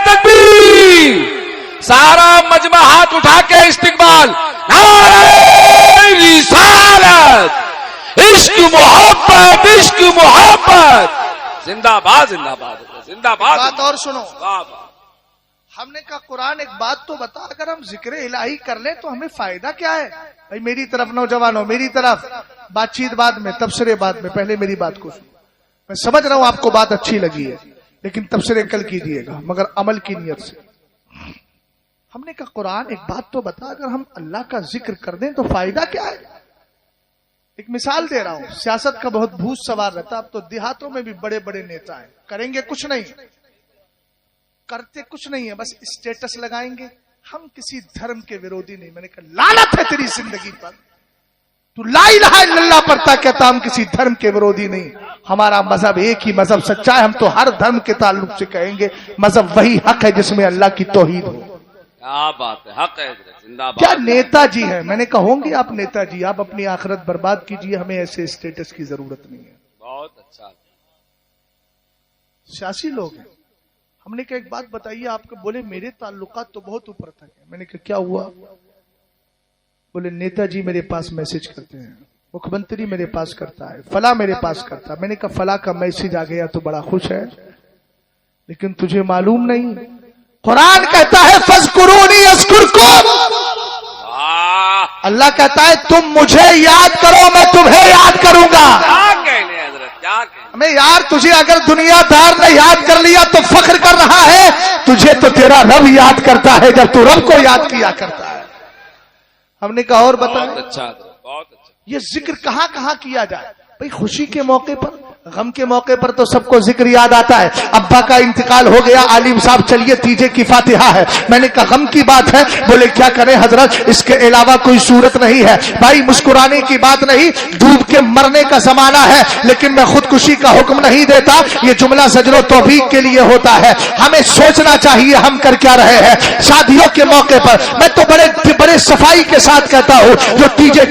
تکبیر! سارا مجمع ہاتھ اٹھا کے استقبال. نعرہ رسالت، عشق محبت، عشق محبت. زندہ باد، زندہ باد، زندہ باد. بات اور سنو، واہ واہ. ہم نے کہا قرآن ایک بات تو بتا، اگر ہم ذکر الہی کر لیں تو ہمیں فائدہ کیا ہے؟ بھائی میری طرف نوجوانوں، میری طرف بات چیت بعد میں، تبصرے بعد میں، پہلے میری بات کو سنو. میں سمجھ رہا ہوں آپ کو بات اچھی لگی ہے لیکن تبصرے کل کیجیے گا مگر عمل کی نیت سے. ہم نے کہا قرآن ایک بات تو بتا، اگر ہم اللہ کا ذکر کر دیں تو فائدہ کیا ہے؟ ایک مثال دے رہا ہوں. سیاست کا بہت بھوت سوار رہتا، اب تو دیہاتوں میں بھی بڑے بڑے نیتا ہیں، کریں گے کچھ نہیں، کرتے کچھ نہیں ہے، بس اسٹیٹس لگائیں گے. ہم کسی دھرم کے ورودھی نہیں. میں نے کہا لعنت ہے تیری زندگی پر، تو لا الہ الا اللہ پڑھتا کہتا ہم کسی دھرم کے ورودھی نہیں. ہمارا مذہب ایک ہی مذہب سچا ہے. ہم تو ہر دھرم کے تعلق سے کہیں گے مذہب وہی حق ہے جس میں اللہ کی توحید ہو. کیا بات ہے، حق ہے. زندہ باد. کیا نیتا جی ہیں؟ میں نے کہا ہوں گے آپ نیتا جی، آپ اپنی آخرت برباد کیجیے، ہمیں ایسے اسٹیٹس کی ضرورت نہیں ہے. بہت اچھا. سیاسی لوگ ہیں. ہم نے کہا ایک بات بتائیے آپ کو. بولے میرے تعلقات تو بہت اوپر تک ہیں. میں نے کہا کیا ہوا؟ بولے نیتا جی میرے پاس میسج کرتے ہیں، مکھ منتری میرے پاس کرتا ہے، فلاں میرے پاس کرتا ہے. میں نے کہا فلاں کا میسج آ گیا تو بڑا خوش ہے، لیکن تجھے معلوم نہیں قرآن کہتا ہے فاذکرونی اذکرکم. اللہ کہتا ہے تم مجھے یاد کرو میں تمہیں یاد کروں گا. ہمیں یار تجھے اگر دنیا دار نے یاد کر لیا تو فخر کر رہا ہے، تجھے تو تیرا رب یاد کرتا ہے جب تو رب کو یاد کیا کرتا ہے. ہم نے کہا اور بتائیں اچھا، بہت اچھا. یہ ذکر کہاں کہاں کیا جائے؟ بھئی خوشی کے موقع پر، غم کے موقع پر تو سب کو ذکر یاد آتا ہے. ابا کا انتقال ہو گیا، عالم صاحب چلیے تیجے کی فاتحہ ہے. میں نے کہا غم کی بات ہے. بولے کیا کریں حضرت، اس کے علاوہ کوئی صورت نہیں ہے. بھائی مسکرانے کی بات نہیں، ڈوب کے مرنے کا زمانہ ہے، لیکن میں خودکشی کا حکم نہیں دیتا. یہ جملہ زجر و توبیخ کے لیے ہوتا ہے. ہمیں سوچنا چاہیے ہم کر کیا رہے ہیں. شادیوں کے موقع پر میں تو بڑے صفائی کے ساتھ کہتا ہوں، جو تیجے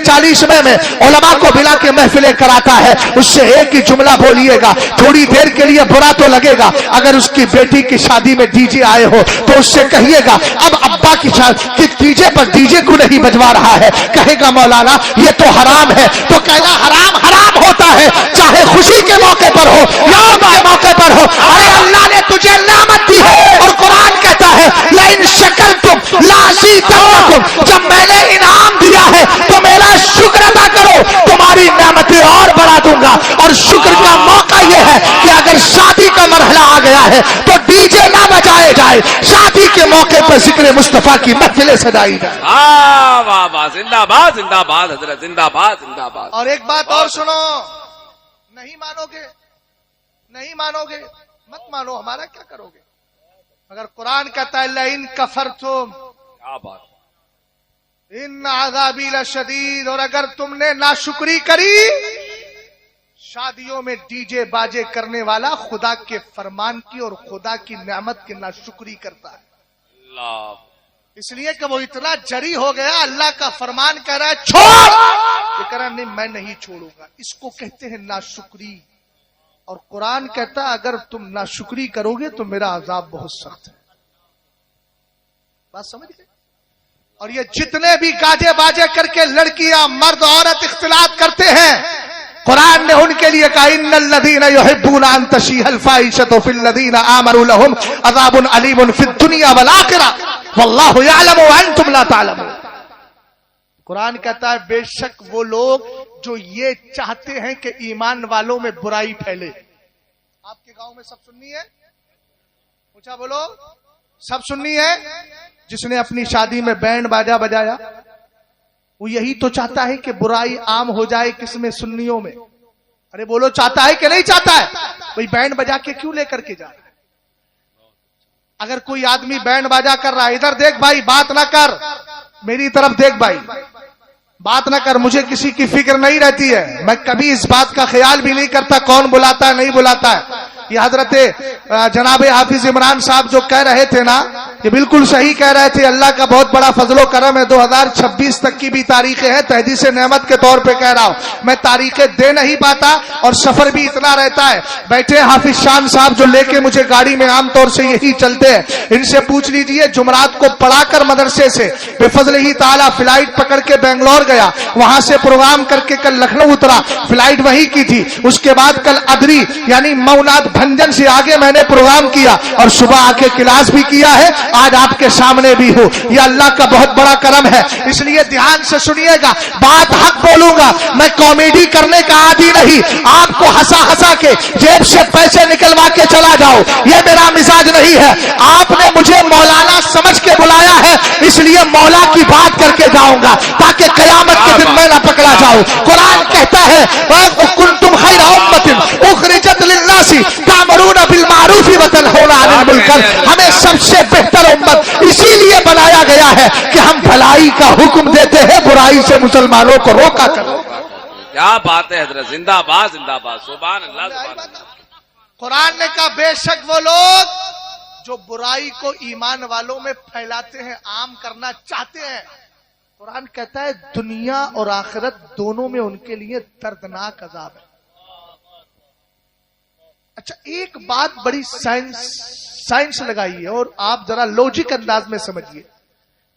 40 میں علماء کو بلا کے محفلیں کراتا ہے، اس سے ایک ہی جملہ بولیے گا. تھوڑی دیر کے لیے برا تو لگے گا، اگر اس کی بیٹی کی شادی میں ڈی جے آئے ہو تو اس سے کہیے گا اب ابا کی شادی ڈی جے پر ڈی جے کو نہیں بجوا رہا ہے. کہے گا مولانا یہ تو حرام ہے، تو کہنا حرام ہوتا ہے چاہے خوشی کے موقع پر ہو یا کے موقع پر ہو. ارے اللہ نے تجھے نعمت دی ہے اور قرآن کہتا ہے لئن شکرتم لازیدنکم. جب میں نے انعام دیا ہے تو میرا شکر ادا کرو، تمہاری نعمتیں اور بڑھا دوں گا. اور شکر کا موقع یہ ہے کہ اگر شادی کا مرحلہ آ گیا ہے تو ڈی جے نہ بجائے جائے، شادی کے موقع پر ذکر مصطفیٰ کی محفلیں سجائی جائے. واہ واہ، زندہ باد، زندہ باد حضرت، زندہ باد، زندہ باد. اور ایک بات اور سنو، نہیں مانو گے مت مانو، ہمارا کیا کرو گے؟ اگر قرآن کہتا ہے لئن کفرتم کیا بات، ان عذابی لشدید، اور اگر تم نے ناشکری کری، شادیوں میں ڈی جے باجے کرنے والا خدا کے فرمان کی اور خدا کی نعمت کی ناشکری کرتا ہے. اللہ، اس لیے کہ وہ اتنا جری ہو گیا، اللہ کا فرمان کہہ رہا ہے چھوڑ، یہ کہہ رہا نہیں میں نہیں چھوڑوں گا. اس کو کہتے ہیں ناشکری. اور قرآن کہتا ہے اگر تم ناشکری کرو گے تو میرا عذاب بہت سخت ہے. بات سمجھ گئے؟ اور یہ جتنے بھی گاجے باجے کر کے لڑکیاں مرد عورت اختلاط کرتے ہیں، قرآن نے ان کے لیے کہا ان الذین یحبون ان تشیء الفاحشۃ فی الذین آمنوا لهم عذاب علیم فی الدنیا والآخرہ واللہ یعلم وانتم لا تعلمون۔ قرآن کہتا ہے بے شک وہ لوگ جو یہ چاہتے ہیں کہ ایمان والوں میں برائی پھیلے۔ آپ کے گاؤں میں سب سنی ہے؟ پوچھا بولو، سب سنی ہے؟ جس نے اپنی شادی میں بینڈ باجا بجایا وہ یہی تو چاہتا ہے کہ برائی عام ہو جائے، کس میں؟ سنیوں میں۔ ارے بولو، چاہتا ہے کہ نہیں چاہتا ہے؟ بھئی بینڈ بجا کے کیوں لے کر کے جا رہا ہے؟ اگر کوئی آدمی بینڈ باجا کر رہا ہے، ادھر دیکھ بھائی، بات نہ کر، میری طرف دیکھ بھائی، بات نہ کر، مجھے کسی کی فکر نہیں رہتی ہے، میں کبھی اس بات کا خیال بھی نہیں کرتا کون بلاتا ہے نہیں بلاتا ہے۔ یہ حضرت جناب حافظ عمران صاحب جو کہہ رہے تھے نا، یہ بالکل صحیح کہہ رہے تھے۔ اللہ کا بہت بڑا فضل و کرم ہے، 2026 تک کی بھی تاریخیں ہیں، تحدیث نعمت کے طور پہ کہہ رہا ہوں، میں تاریخیں دے نہیں پاتا اور سفر بھی اتنا رہتا ہے۔ بیٹھے حافظ شان صاحب جو لے کے مجھے گاڑی میں عام طور سے یہی چلتے ہیں، ان سے پوچھ لیجئے، جمعرات کو پڑھا کر مدرسے سے بفضل ہی تعالیٰ فلائٹ پکڑ کے بنگلور گیا، وہاں سے پروگرام کر کے کل لکھنؤ اترا، فلائٹ وہی کی تھی، اس کے بعد کل ادری یعنی موناد بھنجن سے آگے میں نے پروگرام کیا اور صبح آ کے کلاس بھی کیا ہے، آج آپ کے سامنے بھی ہوں۔ یہ اللہ کا بہت بڑا کرم ہے، اس لیے دھیان سے سنیے گا، بات حق بولوں گا، میں کامیڈی کرنے کا عادی نہیں، آپ کو ہنسا ہنسا کے جیب سے پیسے نکلوا کے چلا جاؤ، یہ میرا مزاج نہیں ہے۔ آپ نے مجھے مولانا سمجھ کے بلایا ہے، اس لیے مولا کی بات کر کے جاؤں گا تاکہ قیامت کے دن میں نہ پکڑا جاؤں۔ قرآن کہتا ہے وَكُنتُمْ خَيْرَ أُمَّةٍ أُخْرِجَتْ لِلنَّاسِ تَأْمُرُونَ بِالْمَعْرُوفِ وَتَنْهَوْنَ عَنِ الْمُنكَرِ۔ ہمیں سب سے بہتر امت اسی لیے بنایا گیا ہے کہ ہم بھلائی کا حکم دیتے ہیں، برائی سے مسلمانوں کو روکا کرو۔ کیا بات ہے حضرت، زندہ باد زندہ باد، سبحان اللہ سبحان اللہ۔ قرآن نے کہا بے شک وہ لوگ جو برائی کو ایمان والوں میں پھیلاتے ہیں، عام کرنا چاہتے ہیں، قرآن کہتا ہے دنیا اور آخرت دونوں میں ان کے لیے دردناک عذاب ہے۔ اچھا ایک بات بڑی سائنس لگائی ہے اور آپ ذرا لوجک انداز میں سمجھیے۔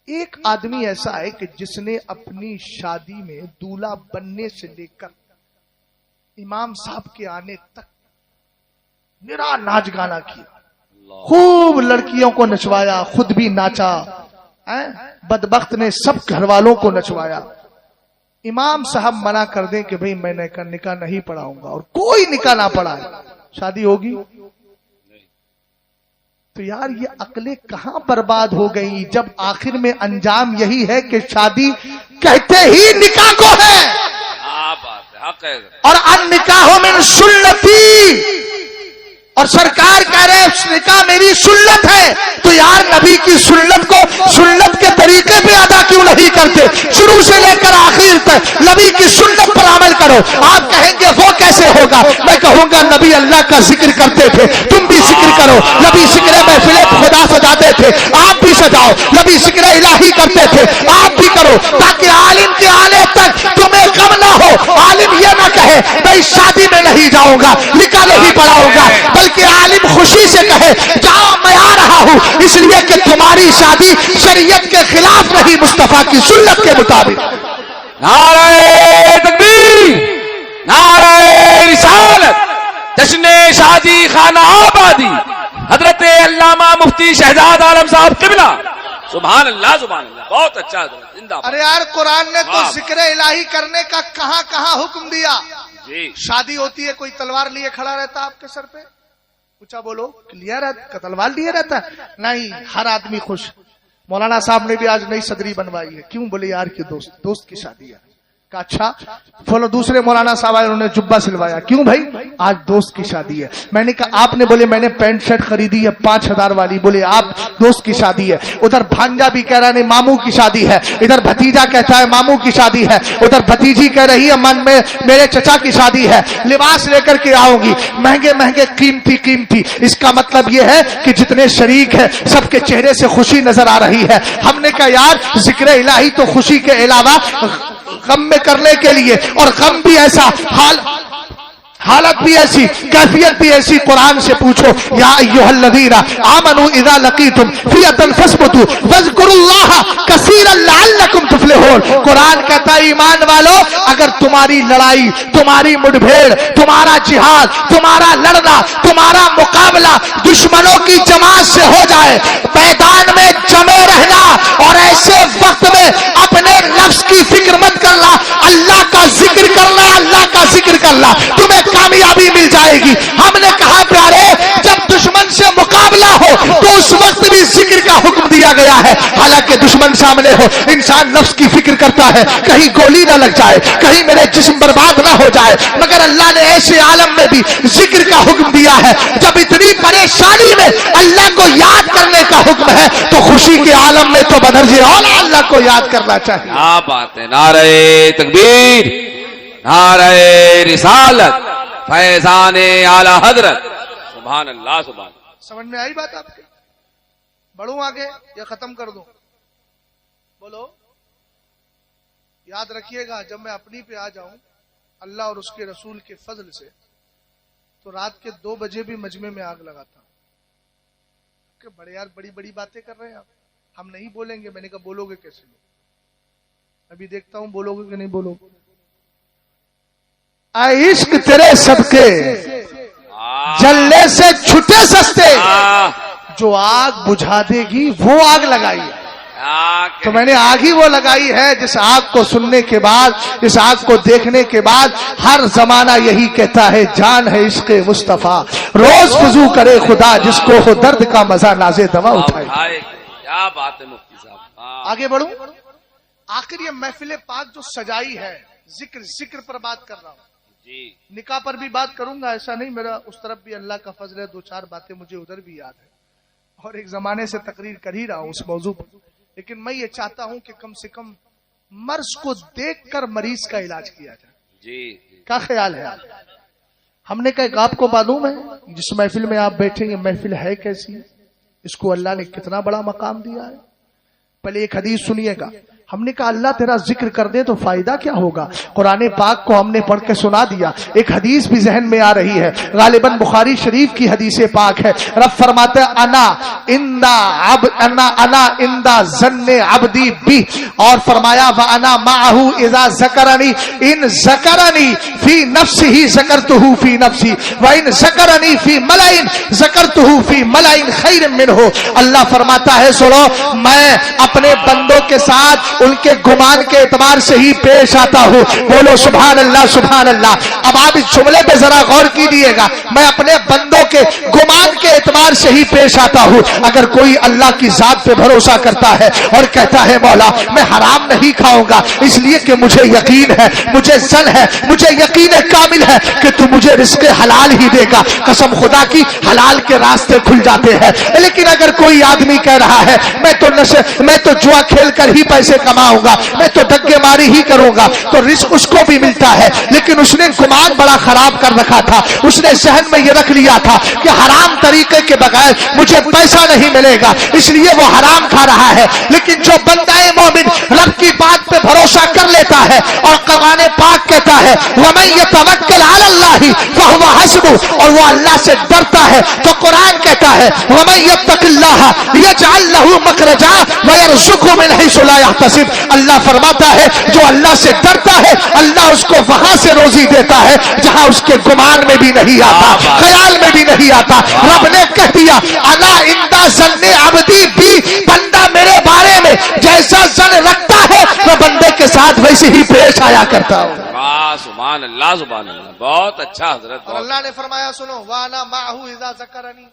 ایک آدمی ایسا ہے کہ جس نے اپنی شادی میں دولہا بننے سے لے کر امام صاحب کے آنے تک میرا ناچ گانا کیا، خوب لڑکیوں کو نچوایا، خود بھی ناچا، بدبخت نے سب گھر والوں کو نچوایا۔ امام صاحب منع کر دیں کہ بھئی میں نکاح نہیں پڑھاؤں گا اور کوئی نکاح نہ پڑھائے، شادی ہوگی؟ تو یار یہ عقلیں کہاں برباد ہو گئی جب آخر میں انجام یہی ہے کہ شادی کہتے ہی نکاح کو ہے، اور النکاح من سنتی، اور سرکار کہہ رہے نکاح میری سنت ہے، تو یار نبی کی سنت کو سنت کے طریقے پہ ادا کیوں نہیں کرتے؟ شروع سے لے کر آخر تک نبی کی سنت پر عمل کرو۔ آپ کہیں گے وہ کیسے ہوگا؟ میں کہوں گا نبی اللہ کا ذکر کرتے تھے، تم بھی ذکر کرو۔ نبی ذکر محفل خدا سجاتے تھے، آپ بھی سجاؤ۔ نبی ذکر الہی کرتے تھے، آپ بھی کرو، تاکہ عالم کے آنے تک تمہیں غم نہ ہو۔ عالم یہ نہ کہے میں شادی میں نہیں جاؤں گا، نکاح نہیں پڑھاؤں گا، بلکہ عالم خوشی سے کہے جاؤ میں آ رہا ہوں، اس لیے کہ تمہاری شادی شریعت کے خلاف نہیں، مصطفیٰ کی سنت کے مطابق۔ نعرہ تکبیر، نعرہ رسالت، جشن شادی خانہ آبادی، حضرت علامہ مفتی شہزاد عالم صاحب قبلہ، سبحان اللہ سبحان اللہ، بہت اچھا حضرت، زندہ باد۔ ارے یار قرآن نے تو ذکر الہی کرنے کا کہاں کہاں حکم دیا۔ جی شادی ہوتی ہے، کوئی تلوار لیے کھڑا رہتا آپ کے سر پہ؟ پوچھا بولو، لیا رہتا تلوار لیے رہتا ہے؟ نہیں، ہر آدمی خوش۔ مولانا صاحب نے بھی آج نئی صدری بنوائی ہے، کیوں؟ بولے یار کی دوست کی شادی ہے۔ کہا اچھا، فلو دوسرے مولانا صاحب آئے، انہوں نے جبہ سلوایا، کیوں بھائی؟ آج دوست کی شادی ہے۔ میں نے کہا آپ نے؟ بولے میں نے پینٹ شرٹ خریدی ہے 5000 والی۔ بولے آپ دوست کی شادی ہے۔ ادھر بھانجا بھی کہہ رہا ہے ماموں کی شادی ہے، ادھر بھتیجا کہتا ہے ماموں کی شادی ہے، ادھر بھتیجی کہہ رہی ہے من میں میرے چچا کی شادی ہے، لباس لے کر کے آؤں گی، مہنگے مہنگے قیمتی۔ اس کا مطلب یہ ہے کہ جتنے شریک ہیں سب کے چہرے سے خوشی نظر آ رہی ہے۔ ہم نے کہا یار ذکر الہی تو خوشی کے علاوہ غم میں کرنے کے لیے، اور غم بھی ایسا حالت بھی ایسی، کیفیت بھی ایسی. قرآن سے پوچھو یا ایھا الذین آمنوا اذا لقیتم فئۃ فاثبتوا واذکروا اللہ کثیرا لعلکم تفلحون. قرآن کہتا ہے ایمان والو، اگر تمہاری لڑائی، تمہاری مڈ بھیڑ، تمہارا جہاد، تمہارا لڑنا، تمہارا مقابلہ دشمنوں کی جماعت سے ہو جائے، میدان میں جمے رہنا اور ایسے وقت میں اپنے نفس کی فکر مت کرنا، اللہ کا ذکر کرنا، اللہ کا ذکر کرنا، تمہیں کامیابی مل جائے گی. ہم نے کہا پیارے جب دشمن سے مقابلہ ہو تو اس وقت بھی ذکر کا حکم دیا گیا ہے. حالانکہ دشمن سامنے ہو انسان نفس کی فکر کرتا ہے کہیں گولی نہ لگ جائے، کہیں میرے جسم برباد نہ ہو جائے، مگر اللہ نے ایسے عالم میں بھی ذکر کا حکم دیا ہے. جب اتنی پریشانی میں اللہ کو یاد کرنے کا حکم ہے تو خوشی کے عالم میں تو بدرجہ اولا اللہ کو یاد کرنا چاہیے. کیا بات ہے. نعرہ تکبیر، نعرہ رسالت، فیضان اعلی حضرت. سبحان اللہ سبحان اللہ. سمجھ میں آئی بات آپ کے؟ بڑھوں آگے یا ختم کر دوں؟ بولو. یاد رکھیے گا جب میں اپنی پہ آ جاؤں اللہ اور اس کے رسول کے فضل سے تو رات کے 2 بجے بھی مجمع میں آگ لگاتا ہوں کہ بڑے یار بڑی بڑی باتیں کر رہے ہیں آپ، ہم نہیں بولیں گے. میں نے کہا بولو گے کیسے لوگ؟ ابھی دیکھتا ہوں بولو گے کہ نہیں بولو گے. اے عشق تیرے صدقے جلنے سے چھٹے سستے، جو آگ بجھا دے گی وہ آگ لگائی. تو میں نے آگ ہی وہ لگائی ہے جس آگ کو سننے کے بعد، اس آگ کو دیکھنے کے بعد ہر زمانہ یہی کہتا ہے جان ہے عشق مصطفیٰ، روز وضو کرے خدا جس کو ہو درد کا مزہ نازے دوا اٹھائے. کیا بات ہے مفتی صاحب. آگے بڑھوں. آخر یہ محفل پاک جو سجائی ہے، ذکر پر بات کر رہا ہوں. جی نکاح پر بھی بات کروں گا، ایسا نہیں، میرا اس طرف بھی اللہ کا فضل ہے، 2-4 باتیں مجھے ادھر بھی یاد ہے اور ایک زمانے سے تقریر کر ہی رہا ہوں اس موضوع پر. لیکن میں یہ چاہتا ہوں کہ کم سے کم مرض کو دیکھ کر مریض کا علاج کیا جائے. جی کیا خیال ہے؟ ہم نے کہا کہ آپ کو معلوم ہے جس محفل میں آپ بیٹھیں یہ محفل ہے کیسی، اس کو اللہ نے کتنا بڑا مقام دیا ہے. پہلے ایک حدیث سنیے گا. ہم نے کہا اللہ تیرا ذکر کر دے تو فائدہ کیا ہوگا؟ قرآن پاک کو ہم نے پڑھ کے سنا دیا. ایک حدیث بھی ذہن میں آ رہی ہے، غالباً بخاری شریف کی حدیث پاک ہے. رب فرماتے انا اندا ظن عبدی بی، اور فرمایا وانا معه اذا ذکرنی ان ذکرنی فی نفسه ذکرته فی نفسی وان ذکرنی فی ملأ ذکرته فی ملأ خیر منه. اللہ فرماتا ہے سنو، میں اپنے بندوں کے ساتھ ان کے گمان کے اعتبار سے ہی پیش آتا ہوں. بولو سبحان اللہ سبحان اللہ. اب آپ اس جملے پہ ذرا غور کیجیے گا، میں اپنے بندوں کے گمان کے اعتبار سے ہی پیش آتا ہوں. اگر کوئی اللہ کی ذات پہ بھروسہ کرتا ہے اور کہتا ہے مولا میں حرام نہیں کھاؤں گا اس لیے کہ مجھے یقین ہے، مجھے ظن ہے، مجھے یقین کامل ہے کہ تو مجھے رزق حلال ہی دے گا، قسم خدا کی حلال کے راستے کھل جاتے ہیں. لیکن اگر کوئی آدمی کہہ رہا ہے میں تو جوا کھیل کر ہی پیسے کماؤں گا، میں تو دگے ماری ہی کروں گا، تو رزق اس کو بھی ملتا ہے لیکن اس نے گمان بڑا خراب کر رکھا تھا. اس نے ذہن میں یہ رکھ لیا تھا کہ حرام طریقے کے بغیر مجھے پیسہ نہیں ملے گا، اس لیے وہ حرام کھا رہا ہے. لیکن جو بندہ مومن رب کی بات پہ بھروسہ کر لیتا ہے اور قرآن پاک کہتا ہے وَمَن يَتَوَكَّلْ عَلَى اللَّهِ فَهُوَ حَسْبُهُ، اور وہ اللہ سے ڈرتا ہے تو قرآن کہتا ہے وَمَن يَتَّقِ اللَّهَ يَجْعَل لَّهُ مَخْرَجًا وَيَرْزُقْهُ مِنْ حَيْثُ لَا يَحْتَسِبُ. اللہ فرماتا ہے جو اللہ سے ڈرتا ہے اللہ اس کو وہاں سے روزی دیتا ہے جہاں اس کے گمان میں بھی نہیں آتا، خیال میں بھی نہیں آتا. رب نے کہہ دیا انا اندا ظن عبدی بی، بندہ میرے بارے میں جیسا ظن رکھتا ہے میں بندے کے ساتھ ویسے ہی پیش آیا کرتا ہوں. سبحان اللہ سبحان اللہ. بہت اچھا حضرت. اور اللہ نے فرمایا سنو وانا معه اذا ذکرنی،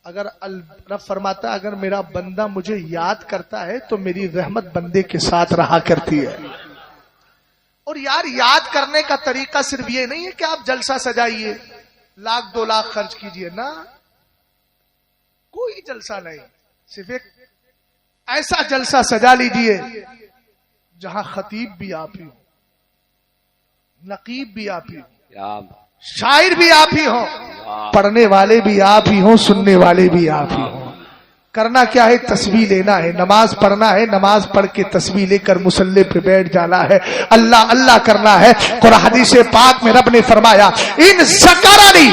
اگر رب فرماتا اگر میرا بندہ مجھے یاد کرتا ہے تو میری رحمت بندے کے ساتھ رہا کرتی ہے. اور یار یاد کرنے کا طریقہ صرف یہ نہیں ہے کہ آپ جلسہ سجائیے 1,00,000 2,00,000 خرچ کیجئے، نا کوئی جلسہ نہیں، صرف ایک ایسا جلسہ سجا لیجئے جہاں خطیب بھی آپ ہی ہو، نقیب بھی آپ ہی ہو، شاعر بھی آپ ہی ہوں، پڑھنے والے بھی آپ ہی ہوں، سننے والے بھی آپ ہی ہوں. کرنا کیا ہے؟ تسبیح لینا ہے، نماز پڑھنا ہے، نماز پڑھ کے تسبیح لے کر مصلی پہ بیٹھ جانا ہے، اللہ اللہ کرنا ہے۔ قرآن حدیث پاک میں رب نے فرمایا ان ذکرنی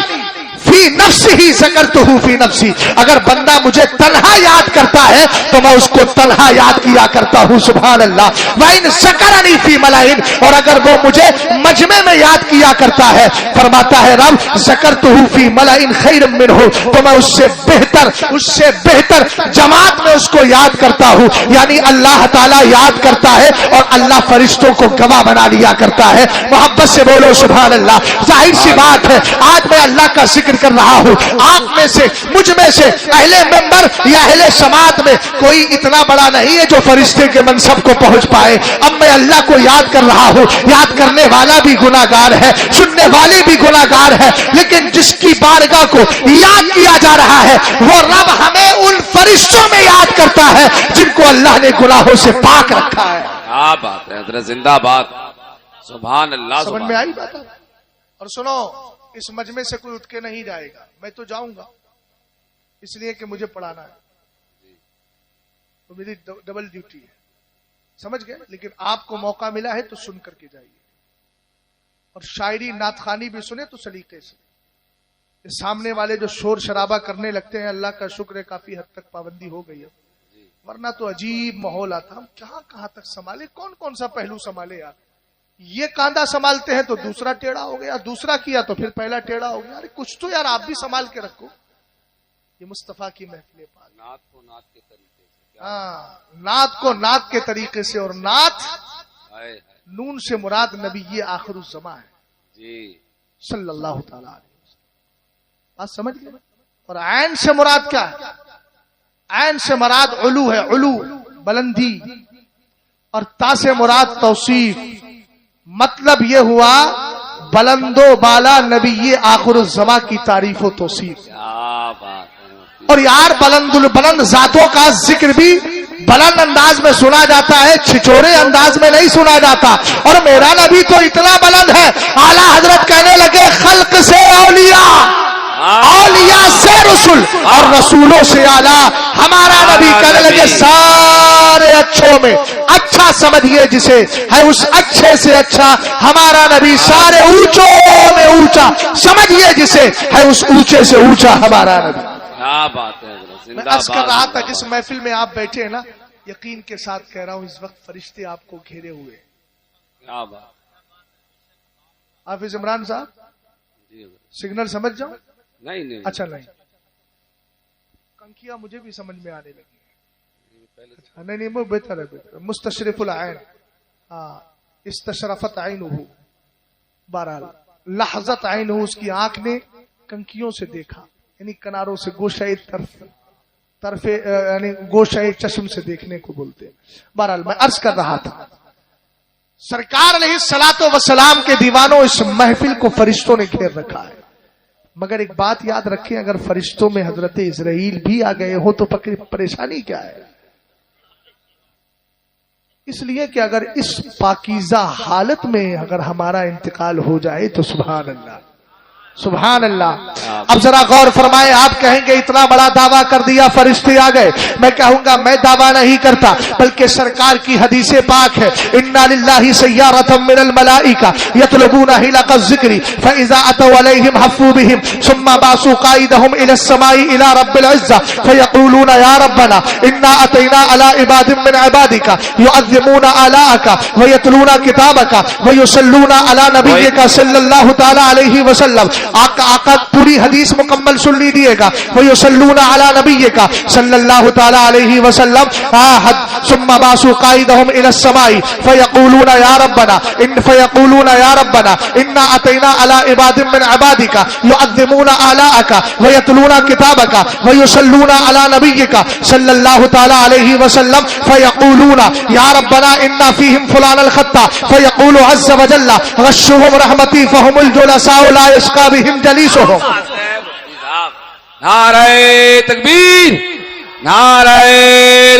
فی نفسی ذکرتہ فی نفسی، اگر بندہ مجھے تنہا یاد کرتا ہے تو میں اس کو تنہا یاد کیا کرتا ہوں، سبحان اللہ۔ وَإِن ذکرنی فی ملائن، اور اگر وہ مجھے مجمع میں یاد کیا کرتا ہے، فرماتا ہے رب ذکرتہ فی ملائن خیر منہ، تو میں اس سے بہتر جماعت میں اس کو یاد کرتا ہوں، یعنی اللہ تعالیٰ یاد کرتا ہے اور اللہ فرشتوں کو گواہ بنا لیا کرتا ہے۔ محبت سے بولو سبحان اللہ۔ ظاہر سی بات ہے آج میں اللہ کا ذکر کر رہا ہوں، آپ میں سے مجھ میں سے اہل ممبر یا اہل سماعت میں کوئی اتنا بڑا نہیں ہے جو فرشتے کے منصب کو پہنچ پائے۔ اب میں اللہ کو یاد کر رہا ہوں، یاد کرنے والا بھی گناہگار ہے، سننے والے بھی گناہگار ہے، لیکن جس کی بارگاہ کو یاد کیا جا رہا ہے وہ رب ہمیں ان فرشتوں میں یاد کرتا ہے جن کو اللہ نے گناہوں سے پاک رکھا ہے۔ کیا بات ہے حضرت، زندہ باد، سبحان اللہ۔ سمجھ میں آئی بات؟ اور سنو، اس مجمع سے کوئی اٹھ کے نہیں جائے گا، میں تو جاؤں گا اس لیے کہ مجھے پڑھانا ہے، تو میری ڈبل ڈیوٹی ہے، سمجھ گئے؟ لیکن آپ کو موقع ملا ہے تو سن کر کے جائیے، اور شاعری نعت خوانی بھی سنے تو سلیقے سے۔ سامنے والے جو شور شرابہ کرنے لگتے ہیں، اللہ کا شکر ہے کافی حد تک پابندی ہو گئی ہے، ورنہ تو عجیب ماحول آتا، ہم کہاں تک سنبھالے، کون سا پہلو سنبھالے یار؟ یہ کاندھا سنبھالتے ہیں تو دوسرا ٹیڑھا ہو گیا، دوسرا کیا تو پھر پہلا ٹیڑھا ہو گیا۔ ارے کچھ تو یار آپ بھی سنبھال کے رکھو۔ یہ مصطفیٰ کی محفل پاک، نعت کو نعت کے طریقے سے، ہاں نعت کو نعت کے طریقے سے، اور نعت نون سے مراد نبی آخر الزماں ہے جی صلی اللہ تعالی علیہ وسلم، بات سمجھ گئے؟ اور عین سے مراد کیا ہے؟ عین سے مراد علو ہے، علو بلندی، اور تا سے مراد توصیف، مطلب یہ ہوا بلند و بالا نبی آخر الزماں کی تعریف و توصیف۔ کیا بات ہے۔ اور یار بلند ذاتوں کا ذکر بھی بلند انداز میں سنا جاتا ہے، چھچورے انداز میں نہیں سنا جاتا۔ اور میرا نبی تو اتنا بلند ہے، اعلیٰ حضرت کہنے لگے خلق سے اولیاء، اولیاء سے رسول، اور رسولوں سے اعلیٰ۔ ہمارا نبی کہنے لگے سارے اچھوں میں اچھا سمجھیے جسے ہے اس اچھے سے اچھا، ہمارا نبی سارے اونچوں میں اونچا سمجھیے جسے ہے اس اونچے سے اونچا ہمارا نبی۔ کیا بات ہے، میں عرض کر رہا تھا جس محفل میں آپ بیٹھے ہیں نا، یقین کے ساتھ کہہ رہا ہوں اس وقت فرشتے آپ کو گھیرے ہوئے۔ کیا بات۔ حافظ عمران صاحب سگنل سمجھ جاؤ؟ نہیں اچھا نہیں، کنکھیاں مجھے بھی سمجھ میں آنے لگی، نہیں وہ بہتر ہے۔ مستشرف العین، استشرفت عینہ، بہرحال لحظت عینہ، اس کی آنکھ نے کنکھیوں سے دیکھا، یعنی کناروں سے، گوشۂ طرف یعنی گوشۂ چشم سے دیکھنے کو بولتے ہیں۔ بہرحال میں عرض کر رہا تھا سرکار علیہ الصلوۃ والسلام کے دیوانوں اس محفل کو فرشتوں نے گھیر رکھا ہے، مگر ایک بات یاد رکھیں، اگر فرشتوں میں حضرت اسرائیل بھی آ گئے ہو تو پریشانی کیا ہے؟ اس لیے کہ اگر اس پاکیزہ حالت میں اگر ہمارا انتقال ہو جائے تو سبحان اللہ، سبحان اللہ۔ اب ذرا غور فرمائے، آپ کہیں گے اتنا بڑا دعویٰ کر دیا فرشتے آ گئے، میں کہوں گا میں دعویٰ نہیں کرتا، بلکہ سرکار کی حدیث پاک ہے، انا للہ سیارۃ من الملائکہ یطلبون حلق الذکر فاذا اتوا علیہم حفوا بهم ثم باسوا قائدهم الى السماء الى رب العزہ فیقولون یا ربنا انا اتینا علی عباد من عبادک یعظمون آلاءک ویتلون کتابک ویصلون علی نبیک صلی اللہ تعالی علیہ وسلم۔ آقا پوری حدیث مکمل سن لیجیے گا، وَيُصَلُّونَ عَلَى نَبِيِّكَ صلی اللہ تعالی علیہ وسلم، ثم باسوا قائدهم الى السماء فيقولون يا ربنا انا اتينا على عباد من عبادك يعظمون آلاءك ويتلون كتابك ويصلون على نبيك صلی اللہ تعالی علیہ وسلم فيقولون يا ربنا انا فيهم فلان الخطا فيقول عز وجل غشهم رحمتي فهم الجلساء لا يشقى بهم جليسهم۔ نعرہ تکبیر، نعرہ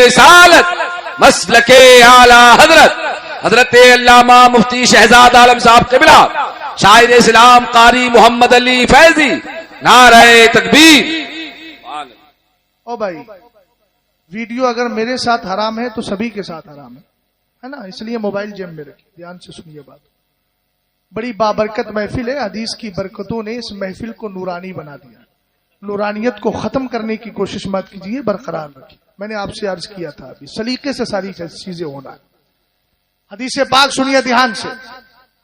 رسالت، مسلک اعلی حضرت علامہ مفتی شہزاد عالم صاحب قبلہ، شاعر اسلام قاری محمد علی فیضی، نعرہ تکبیر۔ او بھائی ویڈیو اگر میرے ساتھ حرام ہے تو سبھی کے ساتھ حرام ہے نا، اس لیے موبائل جیب میں رکھیے. دھیان سے سنیے بات. بڑی بابرکت محفل ہے. حدیث کی برکتوں نے اس محفل کو نورانی بنا دیا. نورانیت کو ختم کرنے کی کوشش مت کیجیے، برقرار رکھیے. میں نے آپ سے عرض کیا تھا ابھی سلیقے سے ساری چیزیں ہونا ہے. حدیث پاک سنیے دھیان سے،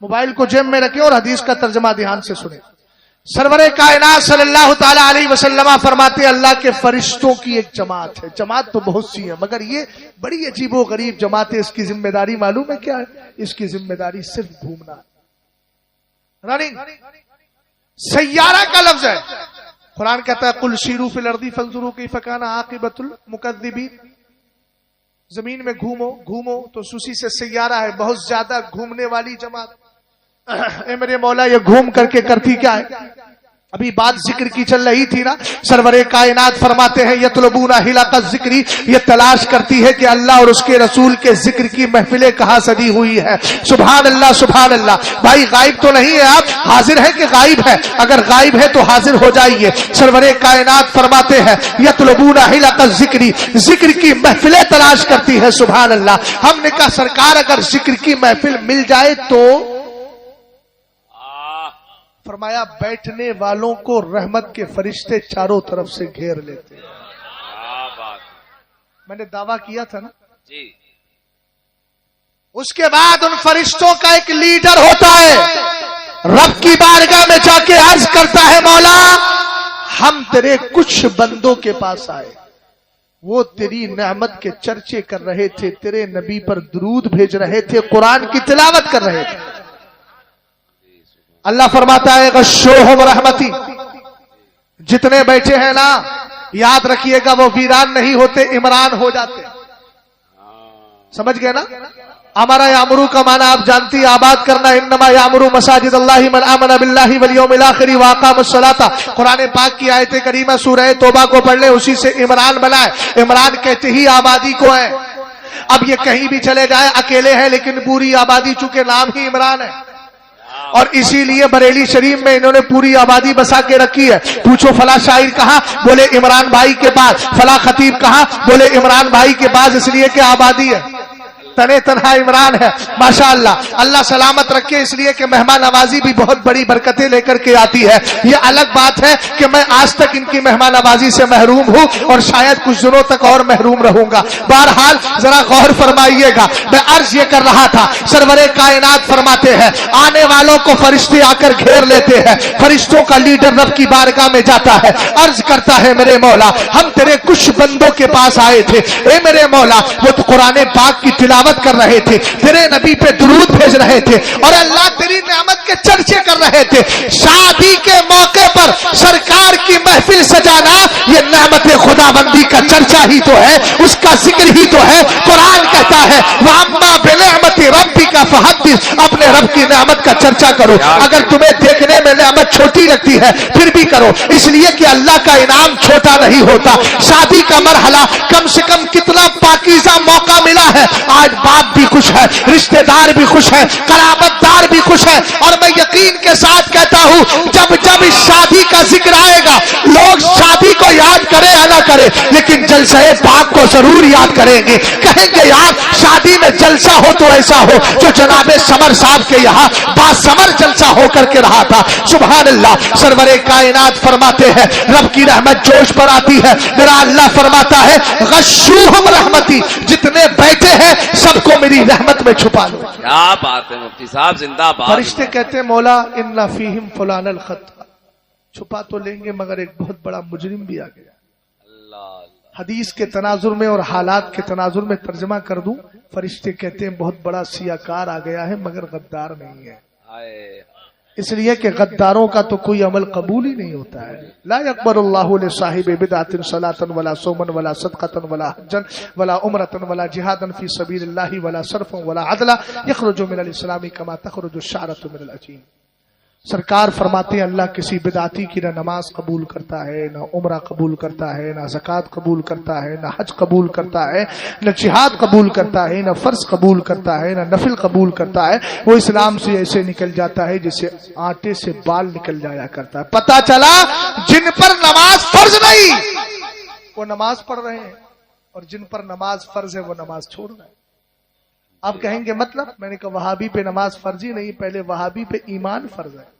موبائل کو جیب میں رکھیں اور حدیث کا ترجمہ دھیان سے سنیں. سرور کائنات صلی اللہ تعالی علیہ وسلم فرماتے اللہ کے فرشتوں کی ایک جماعت ہے. جماعت تو بہت سی ہے مگر یہ بڑی عجیب و غریب جماعت ہے. اس کی ذمہ داری معلوم ہے کیا ہے؟ اس کی ذمہ داری صرف گھومنا ہے. رننگ سیارہ کا لفظ ہے. قرآن کہتا ہے قل سیروا فی الارض فانظروا کیف کان عاقبۃ المکذبین. زمین میں گھومو تو سوسی سے سیارہ ہے، بہت زیادہ گھومنے والی جماعت. اے میرے مولا یہ گھوم کر کے کرتی کیا ہے؟ ابھی بات ذکر کی چل رہی تھی نا. سرور کائنات فرماتے ہیں یطلبون حلق الذکر، یہ تلاش کرتی ہے کہ اللہ اور اس کے رسول کے ذکر کی محفلیں کہاں سجی ہوئی ہے. سبحان اللہ سبحان اللہ. بھائی غائب تو نہیں ہے آپ، حاضر ہے کہ غائب ہے؟ اگر غائب ہے تو حاضر ہو جائیے. سرور کائنات فرماتے ہیں یطلبون حلق الذکر، ذکر کی محفلیں تلاش کرتی ہے. سبحان اللہ. ہم نے کہا سرکار اگر ذکر کی محفل مل جائے تو فرمایا بیٹھنے والوں کو رحمت کے فرشتے چاروں طرف سے گھیر لیتے ہیں. میں نے دعویٰ کیا تھا نا جی. اس کے بعد ان فرشتوں کا ایک لیڈر ہوتا ہے، رب کی بارگاہ میں جا کے عرض کرتا ہے مولا ہم تیرے کچھ بندوں کے پاس آئے، وہ تیری نعمت کے چرچے کر رہے تھے، تیرے نبی پر درود بھیج رہے تھے، قرآن کی تلاوت کر رہے تھے. اللہ فرماتا ہے غشوہم رحمتی. جتنے بیٹھے ہیں نا یاد رکھیے گا وہ ویران نہیں ہوتے، عمران ہو جاتے. سمجھ گئے نا؟ ہمارا یامرو کا معنی آپ جانتی، آباد کرنا. انما یامرو مساجد اللہ من آمن باللہ والیوم الاخر واقام الصلاۃ. قرآن پاک کی آیت کریمہ سورہ توبہ کو پڑھ لیں، اسی سے عمران بنا ہے. عمران کہتے ہی آبادی کو ہے. اب یہ کہیں بھی چلے جائے اکیلے ہیں لیکن پوری آبادی چونکہ نام ہی عمران ہے، اور اسی لیے بریلی شریف میں انہوں نے پوری آبادی بسا کے رکھی ہے. پوچھو فلاں شاعر کہاں؟ بولے عمران بھائی کے پاس. فلاں خطیب کہاں؟ بولے عمران بھائی کے پاس. اس لیے کہ آبادی ہے، تنے تنہا عمران ہے. ماشاءاللہ اللہ سلامت رکھے. اس لیے کہ مہمان نوازی بھی بہت بڑی برکتیں لے کر کے آتی ہے. یہ الگ بات ہے کہ میں آج تک ان کی مہمان نوازی سے محروم ہوں اور شاید کچھ دنوں تک اور محروم رہوں گا. بہرحال ذرا غور فرمائیے گا. میں عرض یہ کر رہا تھا سرور کائنات فرماتے ہیں آنے والوں کو فرشتے آ کر گھیر لیتے ہیں. فرشتوں کا لیڈر رب کی بارگاہ میں جاتا ہے، عرض کرتا ہے میرے مولا ہم تیرے کچھ بندوں کے پاس آئے تھے. اے میرے مولا وہ تو قرآن پاک کی تلاوت کر رہے تھے، تیرے نبی پہ درود بھیج رہے تھے اور اللہ تیری نعمت کے چرچے کر رہے تھے. شادی کے موقع پر سرکار کی محفل سجانا یہ نعمت خداوندی کا چرچا ہی تو ہے، اس کا ذکر ہی تو ہے. قرآن کہتا ہے وَأَمَّا بِنِعْمَتِ رَبِّكَ فَحَدِّثْ، اپنے رب کی نعمت کا چرچا کرو. اگر تمہیں دیکھنے میں نعمت چھوٹی لگتی ہے پھر بھی کرو، اس لیے کہ اللہ کا انعام چھوٹا نہیں ہوتا. شادی کا مرحلہ کم سے کم کتنا پاکیزہ موقع ملا ہے. آج باپ بھی خوش ہے، رشتہ دار بھی خوش ہے، قرابت دار بھی خوش ہے. اور میں یقین کے ساتھ کہتا ہوں جب جب اس شادی کا ذکر آئے گا لوگ شادی کو یاد کرے یا نہ کرے لیکن جلسہ پاک کو ضرور یاد کریں گے. کہیں گے یار شادی میں جلسہ ہو تو ایسا ہو جو جناب سمر صاحب کے یہاں باسمر جلسہ ہو کر کے رہا تھا. سبحان اللہ. سرور کائنات فرماتے ہیں رب کی رحمت جوش پر آتی ہے. میرا اللہ فرماتا ہے غشوہم رحمتی، جتنے بیٹھے ہیں سب کو میری رحمت میں چھپا لو. کیا بات ہے مفتی صاحب، زندہ باد. فرشتے کہتے ہیں مولا ان فیہم فلان الخط، چھپا تو لیں گے مگر ایک بہت بڑا مجرم بھی آ گیا. حدیث کے تناظر میں اور حالات کے تناظر میں ترجمہ کر دوں. فرشتے کہتے ہیں بہت بڑا سیاکار آ گیا ہے مگر غدار نہیں ہے. اس لیے کہ غداروں کا تو کوئی عمل قبول ہی نہیں ہوتا ہے. لا يقبل اللہ لصاحب بدعۃ صلاۃ ولا صوما ولا صدقۃ ولا حجا ولا عمرۃ ولا جہادا فی سبیل اللہ ولا صرفا ولا عدلا یخرج من الاسلام کما تخرج الشعرۃ من العجین. سرکار فرماتے ہیں اللہ کسی بدعتی کی نہ نماز قبول کرتا ہے، نہ عمرہ قبول کرتا ہے، نہ زکوٰۃ قبول کرتا ہے، نہ حج قبول کرتا ہے، نہ جہاد قبول کرتا ہے، نہ فرض قبول کرتا ہے، نہ نفل قبول کرتا ہے. وہ اسلام سے ایسے نکل جاتا ہے جسے آٹے سے بال نکل جایا کرتا ہے. پتہ چلا جن پر نماز فرض نہیں وہ نماز پڑھ رہے ہیں، اور جن پر نماز فرض ہے وہ نماز چھوڑ رہے ہیں. آپ کہیں گے مطلب؟ میں نے کہا وہابی پہ نماز فرض ہی نہیں، پہلے وہابی پہ ایمان فرض ہے.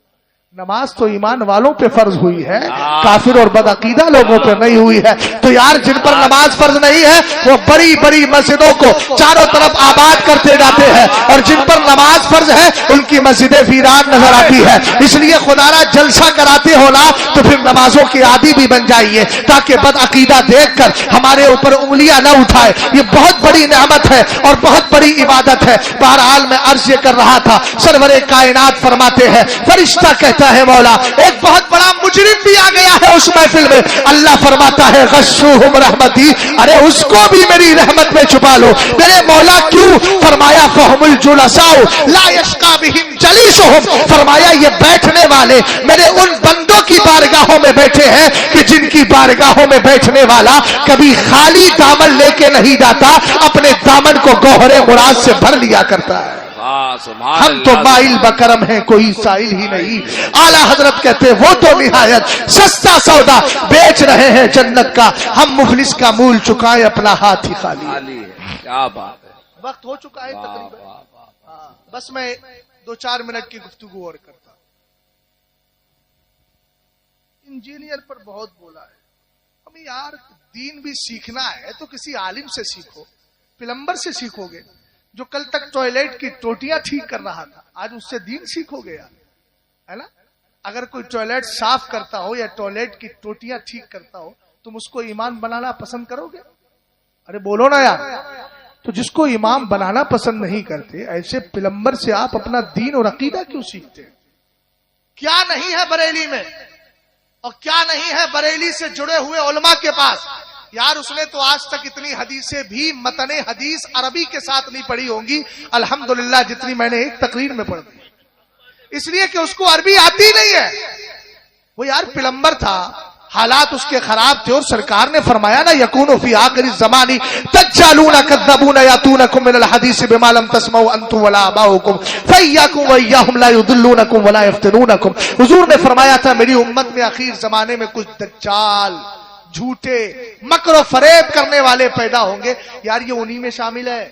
نماز تو ایمان والوں پہ فرض ہوئی ہے، کافر اور بدعقیدہ لوگوں پہ نہیں ہوئی ہے. تو یار جن پر نماز فرض نہیں ہے وہ بڑی بڑی مسجدوں کو چاروں طرف آباد کرتے جاتے ہیں، اور جن پر نماز فرض ہے ان کی مسجدیں ویران نظر آتی ہے. اس لیے خدا را جلسہ کراتے ہو نا تو پھر نمازوں کے عادی بھی بن جائیے، تاکہ بدعقیدہ دیکھ کر ہمارے اوپر انگلیاں نہ اٹھائے. یہ بہت بڑی نعمت ہے اور بہت بڑی عبادت ہے. بہرحال میں عرض یہ کر رہا تھا، سرور کائنات فرماتے ہیں، فرشتہ کہتا ہے مولا ایک بہت بڑا مجرم بھی آ گیا ہے اس محفل میں. اللہ فرماتا ہے غشوہم رحمتی، ارے اس کو بھی میری رحمت میں چھپا لو. میرے مولا کیوں؟ فرمایا فہم الجلساء لا یشقی بہم جلیسہم، فرمایا یہ بیٹھنے والے میرے ان بندوں کی بارگاہوں میں بیٹھے ہیں کہ جن کی بارگاہوں میں بیٹھنے والا کبھی خالی دامن لے کے نہیں جاتا، اپنے دامن کو گوہر مراد سے بھر لیا کرتا ہے. ہم تو مائل بکرم ہیں، کوئی سائل ہی نہیں. اعلی حضرت کہتے وہ تو نہایت سستا سودا بیچ رہے ہیں جنت کا، ہم مفلس کا مول چکائیں اپنا ہاتھ ہی خالی ہے. کیا بات ہے. وقت ہو چکا ہے تقریباً، بس میں 2-4 منٹ کی گفتگو اور کرتا. انجینئر پر بہت بولا ہے ہمیں، یار دین بھی سیکھنا ہے تو کسی عالم سے سیکھو، پلمبر سے سیکھو گے. جو کل تک ٹوائلٹ کی ٹوٹیاں ٹھیک کر رہا تھا آج اس سے دین سیکھو گے یار، ہے نا. اگر کوئی ٹوائلٹ صاف کرتا ہو یا ٹوائلٹ کی ٹوٹیاں ٹھیک کرتا ہو تم اس کو امام بنانا پسند کرو گے؟ ارے بولو نا یار. تو جس کو امام بنانا پسند نہیں کرتے ایسے پلمبر سے آپ اپنا دین اور عقیدہ کیوں سیکھتے؟ کیا نہیں ہے بریلی میں اور کیا نہیں ہے بریلی سے جڑے ہوئے علماء کے پاس. یار اس نے تو آج تک اتنی حدیثیں بھی متن حدیث عربی کے ساتھ نہیں پڑھی ہوں گی الحمدللہ جتنی میں نے ایک تقریر میں پڑھ دی، اس لیے کہ اس کو عربی آتی نہیں ہے. وہ یار پلمبر تھا، حالات اس کے خراب تھے اور سرکار نے فرمایا نا یکون فی آخر الزمان دجالون کذبون یاتونکم من الحدیث بما لم تسمعوا انتم ولا آباؤکم فایاکم وایاہم لا یضلونکم ولا یفتنونکم. حضور نے فرمایا تھا میری امت میں اخیر زمانے میں کچھ دجال، جھوٹے، مکر و فریب کرنے والے پیدا ہوں گے. یار یہ انہی میں شامل ہے،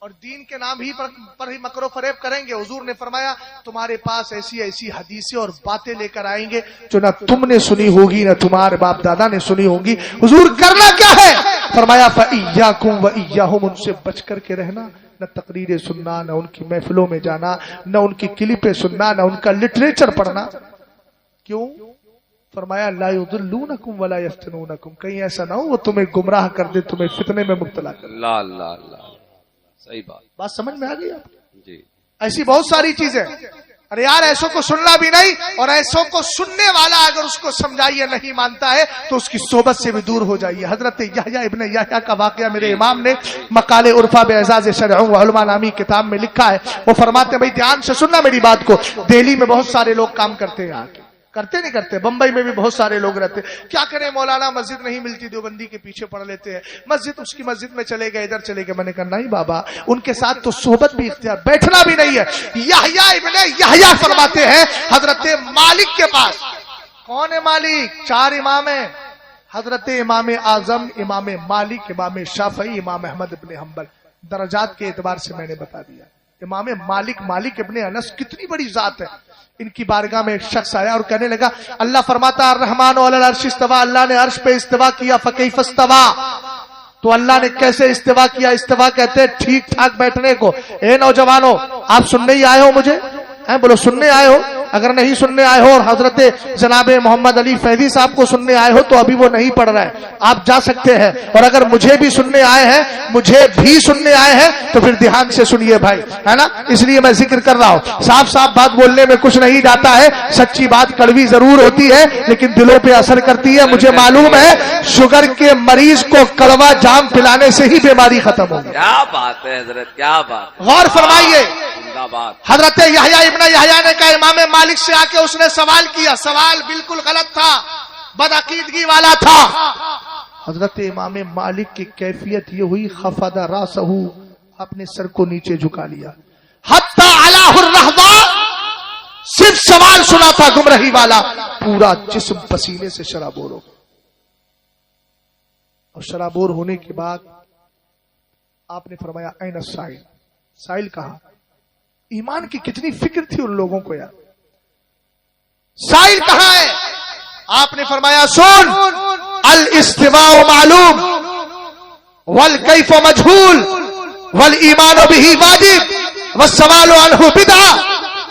اور دین کے نام ہی پر ہی مکر و فریب کریں گے. حضور نے فرمایا تمہارے پاس ایسی ایسی حدیثیں اور باتیں لے کر آئیں گے جو نہ تم نے سنی ہوگی نہ تمہارے باپ دادا نے سنی ہوگی. حضور کرنا کیا ہے؟ فرمایا فَإِيَّاكُمْ وَإِيَّاهُمْ، ان سے بچ کر کے رہنا. نہ تقریریں سننا، نہ ان کی محفلوں میں جانا، نہ ان کی کلپیں سننا، نہ ان کا لٹریچر پڑھنا. کیوں؟ فرمایا لا یضلونکم ولا یفتنونکم، کہیں ایسا نہ ہو وہ تمہیں گمراہ کر دے، تمہیں فتنے میں مبتلا کر دے. اللہ اللہ اللہ، صحیح بات سمجھ میں آ گئی آپ جی. ایسی بہت ساری چیزیں. ارے یار ایسوں کو سننا بھی نہیں، اور ایسوں کو سننے والا اگر اس کو سمجھائیے نہیں مانتا ہے تو اس کی صحبت سے بھی دور ہو جائیے. حضرت یحییٰ ابن یحییٰ کا واقعہ میرے امام نے مقال عرفہ باعزاز شرع و علماء نامی کتاب میں لکھا ہے. وہ فرماتے ہیں بھائی دھیان سے سننا میری بات کو. دہلی میں بہت سارے لوگ کام کرتے ہیں، یہاں کے کرتے نہیں کرتے، بمبئی میں بھی بہت سارے لوگ رہتے. کیا کریں مولانا مسجد نہیں ملتی دیوبندی کے پیچھے پڑھ لیتے ہیں، مسجد اس کی مسجد میں چلے گئے، ادھر چلے گئے. میں نے کہا نہیں بابا، ان کے ساتھ تو صحبت بھی اختیار، بیٹھنا بھی نہیں ہے. یحییٰ ابن یحییٰ فرماتے ہیں حضرت مالک کے پاس. کون ہے مالک؟ 4 امام ہیں، حضرت امام اعظم، امام مالک، امام شافعی، امام احمد ابن حنبل. درجات کے اعتبار سے میں نے بتا دیا. امام مالک ابن انس کتنی بڑی ذات ہے. ان کی بارگاہ میں ایک شخص آیا اور کہنے لگا اللہ فرماتا الرحمن علی العرش استوا، اللہ نے عرش پہ استوا کیا. فکیف استوا، تو اللہ نے کیسے استوا کیا؟ استوا کہتے ہیں ٹھیک ٹھاک بیٹھنے کو. اے نوجوانوں آپ سننے ہی آئے ہو مجھے؟ بولو سننے آئے ہو؟ اگر نہیں سننے آئے ہو اور حضرت جناب محمد علی فیضی صاحب کو سننے آئے ہو تو ابھی وہ نہیں پڑھ رہا ہے، آپ جا سکتے ہیں. اور اگر مجھے بھی سننے آئے ہیں، مجھے بھی سننے آئے ہیں تو پھر دھیان سے سنیے بھائی، ہے نا. اس لیے میں ذکر کر رہا ہوں. صاف صاف بات بولنے میں کچھ نہیں جاتا ہے، سچی بات کڑوی ضرور ہوتی ہے لیکن دلوں پہ اثر کرتی ہے. مجھے معلوم ہے شوگر کے مریض کو کڑوا جام پلانے سے ہی بیماری ختم ہوگی. کیا بات ہے حضرت، کیا بات. غور فرمائیے. حضرت یحییٰ ابن یحییٰ نے کہا امام مالک سے آ کے اس نے سوال کیا، سوال بالکل غلط تھا، بدعقیدگی والا تھا. حضرت امام مالک کی کیفیت یہ ہوئی خفض راسہ، آپ نے سر کو نیچے جھکا لیا. حتی علاہ الرحضہ، صرف سوال سنا تھا گمراہی والا، پورا جسم پسینے سے شرابور ہو. اور شرابور ہونے کے بعد آپ نے فرمایا این السائل، سائل کہا؟ ایمان کی کتنی فکر تھی ان لوگوں کو یار. سائل کہاں ہے؟ آپ نے فرمایا سن، الاستواء معلوم والکیف مجہول والایمان بہ واجب والسوال عنہ بدعہ.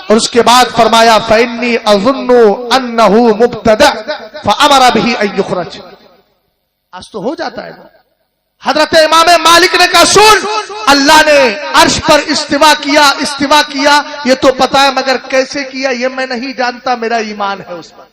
اور اس کے بعد فرمایا فإنی اظن انہ مبتدع فامر بہ ان یخرج. آج تو ہو جاتا ہے. حضرت امام مالک نے کہا سن، اللہ نے عرش پر استوا کیا یہ تو پتا ہے، مگر کیسے کیا یہ میں نہیں جانتا، میرا ایمان ہے اس پر.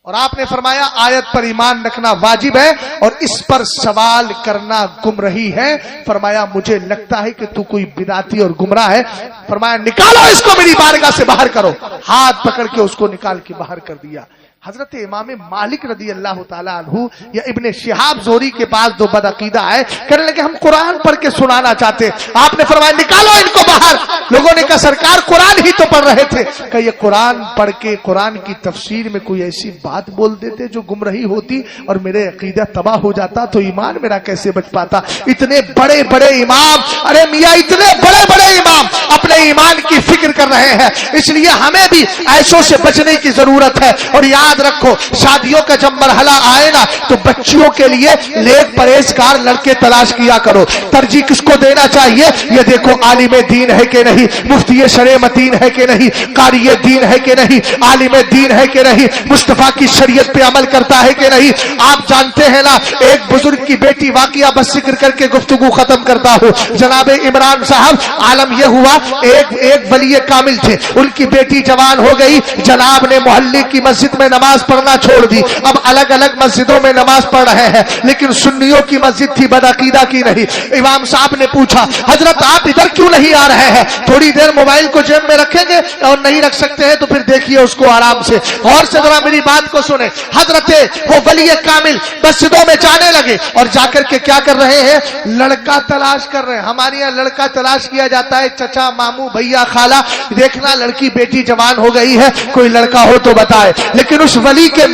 اور آپ نے فرمایا آیت پر ایمان رکھنا واجب ہے اور اس پر سوال کرنا گمراہی ہے. فرمایا مجھے لگتا ہے کہ تو کوئی بدعتی اور گمراہ ہے. فرمایا نکالو اس کو میری بارگاہ سے باہر کرو. ہاتھ پکڑ کے اس کو نکال کے باہر کر دیا. حضرت امام مالک رضی اللہ تعالیٰ عنہ یا ابن شہاب زہری کے پاس دو بدعقیدہ آئے، کہنے لگے ہم قرآن پڑھ کے سنانا چاہتے. آپ نے فرمایا نکالو ان کو باہر. لوگوں نے کہا سرکار قرآن ہی تو پڑھ رہے تھے. کہ یہ قرآن پڑھ کے قرآن کی تفسیر میں کوئی ایسی بات بول دیتے جو گمراہی ہوتی اور میرے عقیدہ تباہ ہو جاتا تو ایمان میرا کیسے بچ پاتا. اتنے بڑے بڑے امام، ارے میاں اتنے بڑے بڑے امام اپنے ایمان کی فکر کر رہے ہیں. اس لیے ہمیں بھی ایسوں سے بچنے کی ضرورت ہے. اور یاد رکھو شادیوں کا جب مرحلہ آئے نا تو بچیوں کے لیے نیک پرہیزگار لڑکے تلاش کیا کرو. ترجیح کس کو دینا چاہیے؟ یہ دیکھو عالم دین ہے کہ نہیں، مفتی شرع متین ہے کہ نہیں، قاری دین ہے کہ نہیں، عالم دین ہے کہ نہیں، مصطفیٰ کی شریعت پہ عمل کرتا ہے کہ نہیں. آپ جانتے ہیں نا ایک بزرگ کی بیٹی، واقعہ بس ذکر کر کے گفتگو ختم کرتا ہوں. جناب عمران صاحب، عالم یہ ہوا ایک ولی کامل تھے، ان کی بیٹی جوان ہو گئی. جناب نے محلے کی مسجد میں نماز پڑھنا چھوڑ دی. اب الگ الگ مسجدوں میں نماز پڑھ رہے ہیں، لیکن سنیوں کی مسجد تھی، بدعقیدہ کی نہیں. امام صاحب نے پوچھا حضرت آپ ادھر کیوں نہیں آ رہے ہیں؟ تھوڑی دیر موبائل کو جیب میں رکھیں گے اور نہیں رکھ سکتے ہیں تو پھر دیکھیے اس کو آرام سے. اور سے ذرا میری بات کو سنیں. حضرت وہ ولی کامل مسجدوں میں جانے لگے اور جا کر کے کیا کر رہے ہیں؟ لڑکا تلاش کر رہے ہیں. ہمارے یہاں لڑکا تلاش کیا جاتا ہے چچا ماموں بھیا خالہ، دیکھنا لڑکی بیٹی جوان ہو گئی ہے، کوئی لڑکا ہو تو بتائے. لیکن اس ولی کے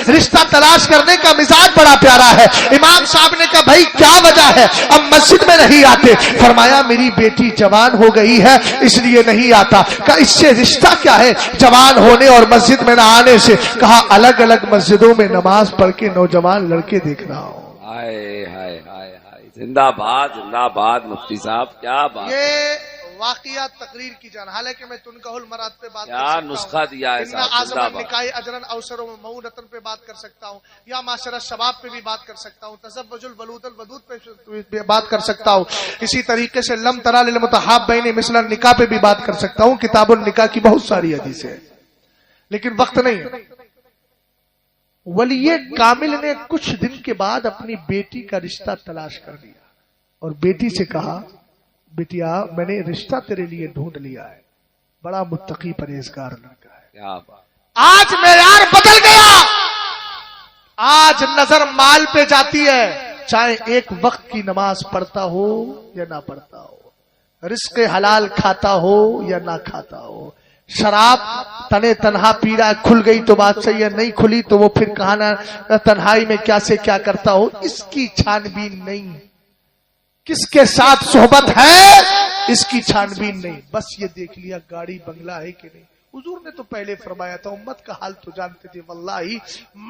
رشتہ تلاش کرنے کا مزاج بڑا پیارا ہے. امام صاحب نے کہا بھائی کیا وجہ ہے اب مسجد میں نہیں آتے؟ فرمایا میری بیٹی جوان ہو گئی ہے اس لیے نہیں آتا. کہا اس سے رشتہ کیا ہے جوان ہونے اور مسجد میں نہ آنے سے؟ کہا الگ الگ مسجدوں میں نماز پڑھ کے نوجوان لڑکے دیکھ رہا ہوں. ہائے ہائے ہائے ہائے، زندہ باد زندہ باد مفتی صاحب، کیا بات. یہ واقعہ تقریر کی جان، حالانکہ میں تنکہ المراد پہ بات کر سکتا ہوں، نسخہ دیا ہے صاحب نکاح اجرن اوسر و مؤونتن پہ بات کر سکتا ہوں، یا معاشرہ شباب پہ بھی بات کر سکتا ہوں، تزوج الولود الودود پہ بات کر سکتا ہوں. اسی طریقے سے لم ترى للمتحابین مثل النکاح پہ بھی بات کر سکتا ہوں. کتاب النکاح کی بہت ساری حدیثیں ہیں لیکن وقت نہیں. ولی کامل نے کچھ دن کے بعد اپنی بیٹی کا رشتہ تلاش کر لیا اور بیٹی سے کہا بیٹیا میں نے رشتہ تیرے لیے ڈھونڈ لیا ہے، بڑا متقی پرہیزگار لڑکا ہے. کیا بات. آج معیار بدل گیا. آج نظر مال پہ جاتی ہے، چاہے ایک وقت کی نماز پڑھتا ہو یا نہ پڑھتا ہو، رزق حلال کھاتا ہو یا نہ کھاتا ہو. شراب تنے تنہا پی رہا ہے، کھل گئی تو بات صحیح ہے، نہیں کھلی تو وہ پھر کہانا تنہائی میں کیا سے کیا کرتا ہو. اس کی چھان بین نہیں. کس کے ساتھ صحبت ہے اس کی چھان بین نہیں. بس یہ دیکھ لیا گاڑی بنگلہ ہے کہ نہیں. حضور نے تو پہلے فرمایا تھا، امت کا حال تو جانتے تھے، واللہ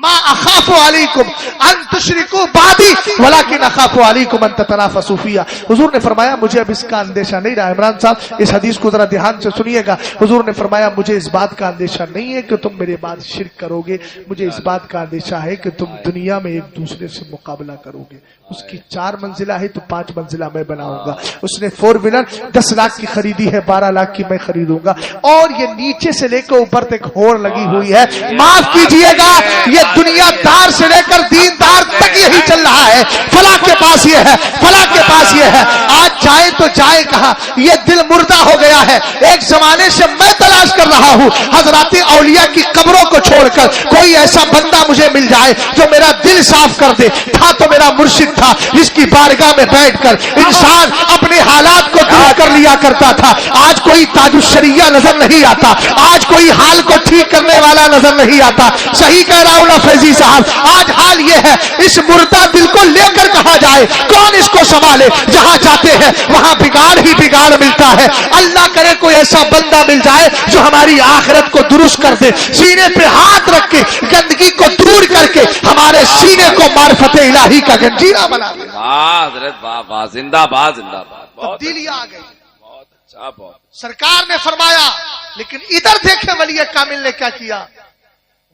ما اخاف علیکم ان تشرکوا بعدی ولکن اخاف علیکم ان تتنافسوا فیہا. حضور نے فرمایا مجھے اب اس کا اندیشہ نہیں رہا. عمران صاحب اس حدیث کو ذرا دھیان سے سنیے گا. حضور نے فرمایا مجھے اس بات کا اندیشہ نہیں ہے کہ تم میرے بعد شرک کرو گے، مجھے اس بات کا اندیشہ ہے کہ تم دنیا میں ایک دوسرے سے مقابلہ کرو گے. اس کی 4 منزلہ ہے تو 5 منزلہ میں بناؤں گا. اس نے 4 ویلر 10 لاکھ کی خریدی ہے، 12 لاکھ کی میں خریدوں گا. اور یہ نیچے سے لے کر اوپر تک ہور لگی ہوئی ہے. معاف کیجئے گا یہ دنیا دار سے لے کر دیندار تک یہی چل رہا ہے. فلاں کے پاس یہ ہے، فلاں کے پاس یہ ہے. آج جائے تو جائے کہاں؟ یہ دل مردہ ہو گیا ہے. ایک زمانے سے میں تلاش کر رہا ہوں حضرات اولیاء کی قبروں کو چھوڑ کر کوئی ایسا بندہ مجھے مل جائے جو میرا دل صاف کر دے. تھا تو میرا مرشد تھا جس کی بارگاہ میں بیٹھ کر انسان اپنے حالات کو دور کر لیا کرتا تھا. آج کوئی تاج الشریعہ نظر نہیں آتا. آج کوئی حال کو ٹھیک کرنے والا نظر نہیں آتا. صحیح کہہ رہا ہوں نا فیضی صاحب؟ آج حال یہ ہے اس مردہ دل کو لے کر کہا جائے کون اس کو سنبھالے؟ جہاں جاتے ہیں وہاں بگاڑ ہی بگاڑ ملتا ہے. اللہ کرے کوئی ایسا بندہ مل جائے جو ہماری آخرت کو درست کر دے, سینے پہ ہاتھ رکھ کے گندگی کو دور کر کے ہمارے سینے کو معرفت الہی کا گنجیرہ بنا دے. واہ حضرت واہ واہ, زندہ باد زندہ باد. تبدیلی آ گئی. بہت اچھا, بہت سرکار نے فرمایا, لیکن ادھر دیکھیں ولی کامل نے کیا کیا.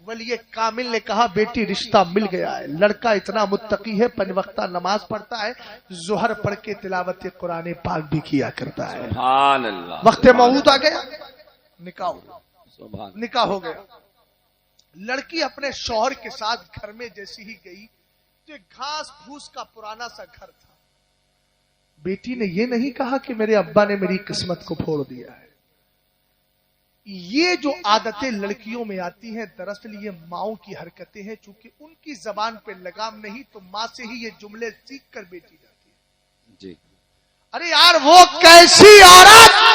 ولی کامل نے کہا بیٹی رشتہ مل گیا ہے, لڑکا اتنا متقی ہے, 5 وقتہ نماز پڑھتا ہے, ظہر پڑھ کے تلاوت قرآن پاک بھی کیا کرتا ہے. سبحان اللہ. وقت موعود آ گیا, نکاح ہو گیا. سبحان نکاح ہو گیا. لڑکی اپنے شوہر کے ساتھ گھر میں جیسی ہی گئی تو ایک گھاس پھوس کا پرانا سا گھر تھا. بیٹی نے یہ نہیں کہا کہ میرے ابا نے میری قسمت کو پھوڑ دیا ہے. یہ جو عادتیں لڑکیوں میں آتی ہیں دراصل یہ ماؤں کی حرکتیں ہیں, چونکہ ان کی زبان پہ لگام نہیں تو ماں سے ہی یہ جملے سیکھ کر بیٹی جاتی ہے. جی. ارے یار وہ کیسی عورت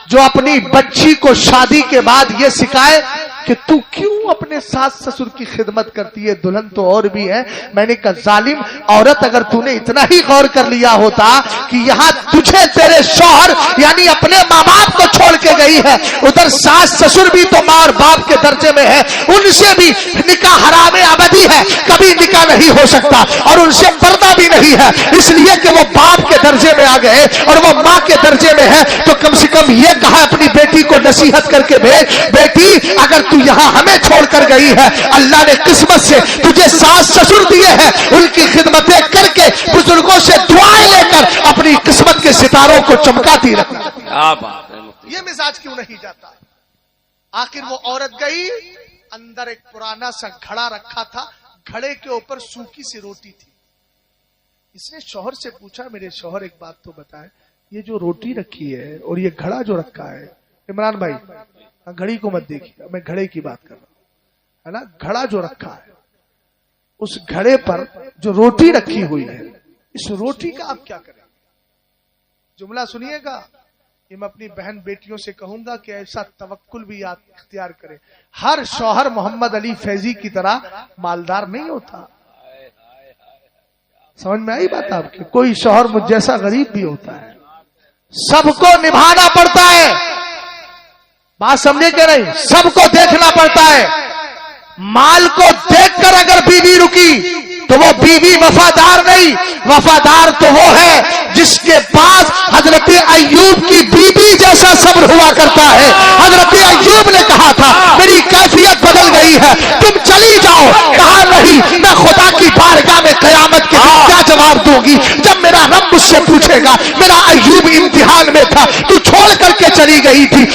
جو اپنی بچی کو شادی کے بعد یہ سکھائے کہ تو کیوں اپنے ساس سسر کی خدمت کرتی ہے, دلہن تو اور بھی ہے. میں نے کہا ظالم عورت, اگر تو نے اتنا ہی غور کر لیا ہوتا کہ یہاں تجھے تیرے شوہر یعنی اپنے ماں باپ کو چھوڑ کے گئی ہے, ادھر ساس سسر بھی تو ماں اور باپ کے درجے میں ہے, ان سے بھی نکاح حرام ابدی ہے, کبھی نکاح نہیں ہو سکتا, اور ان سے پردہ بھی نہیں ہے, اس لیے کہ وہ باپ کے درجے میں آ گئے اور وہ ماں کے درجے میں ہے. تو کم سے کم یہ کہا اپنی بیٹی کو نصیحت کر کے بھیج, بیٹی اگر تو یہاں ہمیں چھوڑ کر گئی ہے, اللہ نے قسمت سے تجھے ساس سسر دیے ہیں, ان کی خدمتیں کر کے بزرگوں سے دعائیں لے کر اپنی قسمت کے ستاروں کو چمکاتی رکھنا. کیا بات ہے. یہ مزاج کیوں نہیں جاتا؟ آخر وہ عورت گئی, اندر ایک پرانا سا گھڑا رکھا تھا, گھڑے کے اوپر سوکھی سی روٹی تھی. اس نے شوہر سے پوچھا, میرے شوہر ایک بات تو بتائیں, یہ جو روٹی رکھی ہے اور یہ گھڑا جو رکھا ہے, عمران بھائی گھڑی کو مت دیکھیے, میں گھڑے کی بات کر رہا ہوں, ہے نا, گھڑا جو رکھا ہے اس گھڑے پر جو روٹی رکھی ہوئی ہے, اس روٹی کا آپ کیا کریں؟ جملہ سنیے گا, یہ میں اپنی بہن بیٹیوں سے کہوں گا کہ ایسا توکل بھی اختیار کرے. ہر شوہر محمد علی فیضی کی طرح مالدار نہیں ہوتا. سمجھ میں آئی بات آپ کی؟ کوئی شوہر مجھ جیسا غریب بھی ہوتا ہے, سب کو نبھانا پڑتا ہے. بات سمجھے کہ نہیں؟ سب کو دیکھنا پڑتا ہے. مال کو دیکھ کر اگر بیوی رکی تو وہ بیوی وفادار نہیں, وفادار تو وہ ہے جس کے پاس حضرت ایوب کی بیوی جیسا صبر ہوا کرتا ہے. حضرت ایوب نے کہا تھا میری کیفیت بدل گئی ہے, تم چلی جاؤ. کہا نہیں, میں خدا کی بارگاہ میں قیامت کے دن کیا جواب دوں گی جب میرا رب مجھ سے پوچھے گا میرا ایوب امتحان میں تھا, تو چھوڑ کر کے چلی گئی تھی.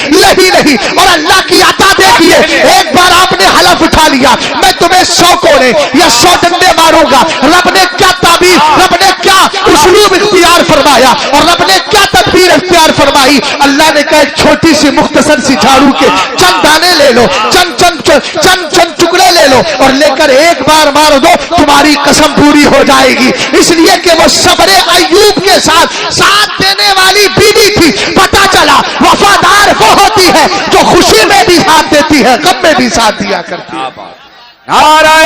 نہیں, اور اللہ کی عطا دیکھیے, ایک بار آپ نے حلف اٹھا لیا میں تمہیں 100 کوڑے یا 100 ڈنڈے ماروں گا. رب نے کیا تعبیر, رب نے کیا اسلوب اختیار فرمایا اور رب نے کیا تدبیر اختیار فرمائی. اللہ نے کہا ایک چھوٹی سی مختصر سی جھاڑو کے چند دانے لے لو, چند ٹکڑے لے لو اور لے کر ایک بار مار دو, تمہاری قسم پوری ہو جائے گی. اس لیے کہ وہ صبر ایوب کے ساتھ دینے والی بیوی تھی. پتا چلا وفادار وہ ہوتی ہے جو خوشی میں بھی ساتھ دیتی ہے, غم میں بھی ساتھ دیا کرتی ہے. نعرہ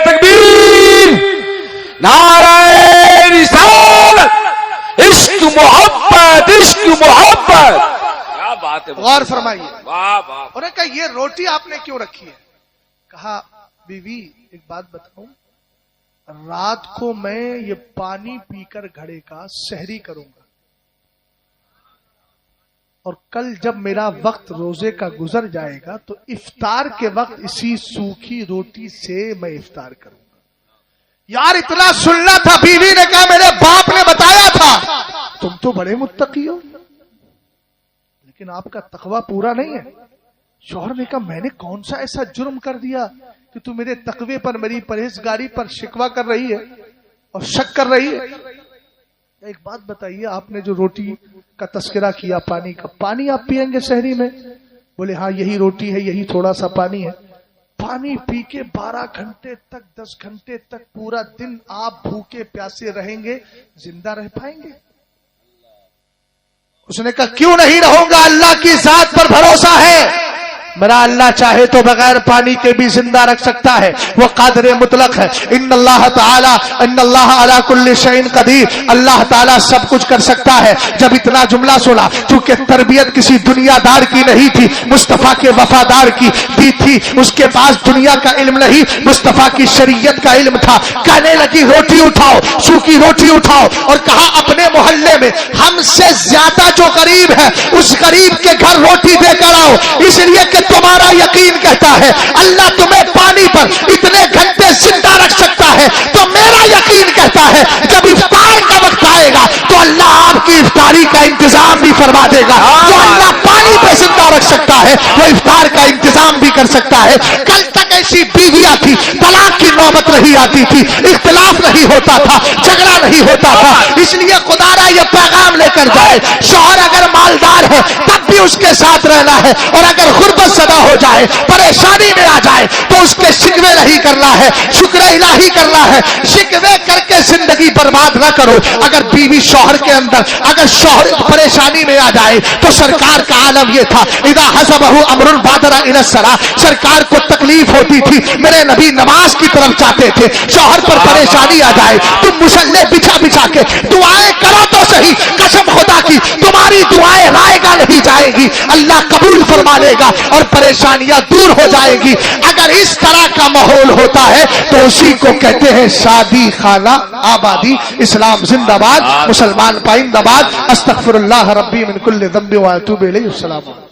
تکبیر, نعرہ رسالت, عشق محبت, عشق محبت. کیا بات ہے, غور فرمائیے. واہ واہ. اور کہا یہ روٹی آپ نے کیوں رکھی ہے؟ کہا بیوی ایک بات بتاؤں, رات کو میں یہ پانی پی کر گھڑے کا سحری کروں گا, اور کل جب میرا وقت روزے کا گزر جائے گا تو افطار کے وقت اسی سوکھی روٹی سے میں افطار کروں گا. یار اتنا سننا تھا. بیوی نے کہا میرے باپ نے بتایا تھا. تم تو بڑے متقی ہو, لیکن آپ کا تقوی پورا نہیں ہے. شوہر نے کہا میں نے کون سا ایسا جرم کر دیا کہ تو میرے تقوی پر, میری پرہیزگاری پر شکوہ کر رہی ہے اور شک کر رہی ہے. ایک بات بتائیے, آپ نے جو روٹی کا تذکرہ کیا پانی کا, پانی آپ پیئیں گے سحری میں؟ بولے ہاں یہی روٹی ہے, یہی تھوڑا سا پانی ہے. پانی پی کے 12 گھنٹے تک 10 گھنٹے تک پورا دن آپ بھوکے پیاسے رہیں گے, زندہ رہ پائیں گے؟ اس نے کہا کیوں نہیں رہوں گا، اللہ کی ذات پر بھروسہ ہے، میرا اللہ چاہے تو بغیر پانی کے بھی زندہ رکھ سکتا ہے، وہ قادر مطلق ہے۔ ان اللہ علی کل شیء قدیر، اللہ تعالیٰ سب کچھ کر سکتا ہے۔ جب اتنا جملہ سنا، چونکہ تربیت کسی دنیا دار کی نہیں تھی، مصطفیٰ کے وفادار کی بھی تھی، اس کے پاس دنیا کا علم نہیں، مصطفیٰ کی شریعت کا علم تھا۔ کہنے لگی روٹی اٹھاؤ، سوکھی روٹی اٹھاؤ، اور کہا اپنے محلے میں ہم سے زیادہ جو غریب ہے اس غریب کے گھر روٹی دے کر آؤ، اس لیے کہ تمہارا یقین کہتا ہے اللہ تمہیں پانی پر اتنے گھنٹے زندہ رکھ سکتا ہے، تو میرا یقین کہتا ہے جب افطار کا وقت آئے گا تو اللہ آپ کی افطاری کا انتظام بھی فرما دے گا۔ جو اللہ پانی پہ زندہ رکھ سکتا ہے وہ افطار کا انتظام بھی کر سکتا ہے۔ کل تک ایسی بیویاں تھی، طلاق کی نوبت نہیں آتی تھی، اختلاف نہیں ہوتا تھا، جھگڑا نہیں ہوتا تھا، اس لیے خدا را یہ پیغام لے کر جائے، شوہر اگر مالدار ہے تب بھی اس کے ساتھ رہنا ہے، اور اگر غربت زدہ ہو جائے، پریشانی میں آ جائے تو اس کے شکوے نہیں کرنا ہے، شکر الہی کرنا ہے۔ شکوے کر کے زندگی برباد نہ کرو۔ اگر بیوی شوہر کے اندر اگر شوہر پریشانی میں آ جائے تو سرکار کا عالم یہ تھا، اذا حسبہ امر بادر الی الصلاۃ، سرکار کو تکلیف ہوتی تھی، میرے نبی نماز کی طرف جاتے تھے۔ شوہر پر پریشانی آ جائے تم مصلے بچھا بچھا کے دعائیں کرو تو صحیح، قسم خدا کی تمہاری دعائیں رائے گا نہیں جائے گی، اللہ قبول فرما لے گا اور پریشانیاں دور ہو جائے گی۔ اگر اس طرح کا ماحول ہوتا ہے تو اسی کو کہتے ہیں شادی خانہ آبادی۔ اسلام زندہ باد، مسلمان پائندہ باد۔ استغفر اللہ ربی من کل ذنب و اتوب الیہ۔ السلام علیکم۔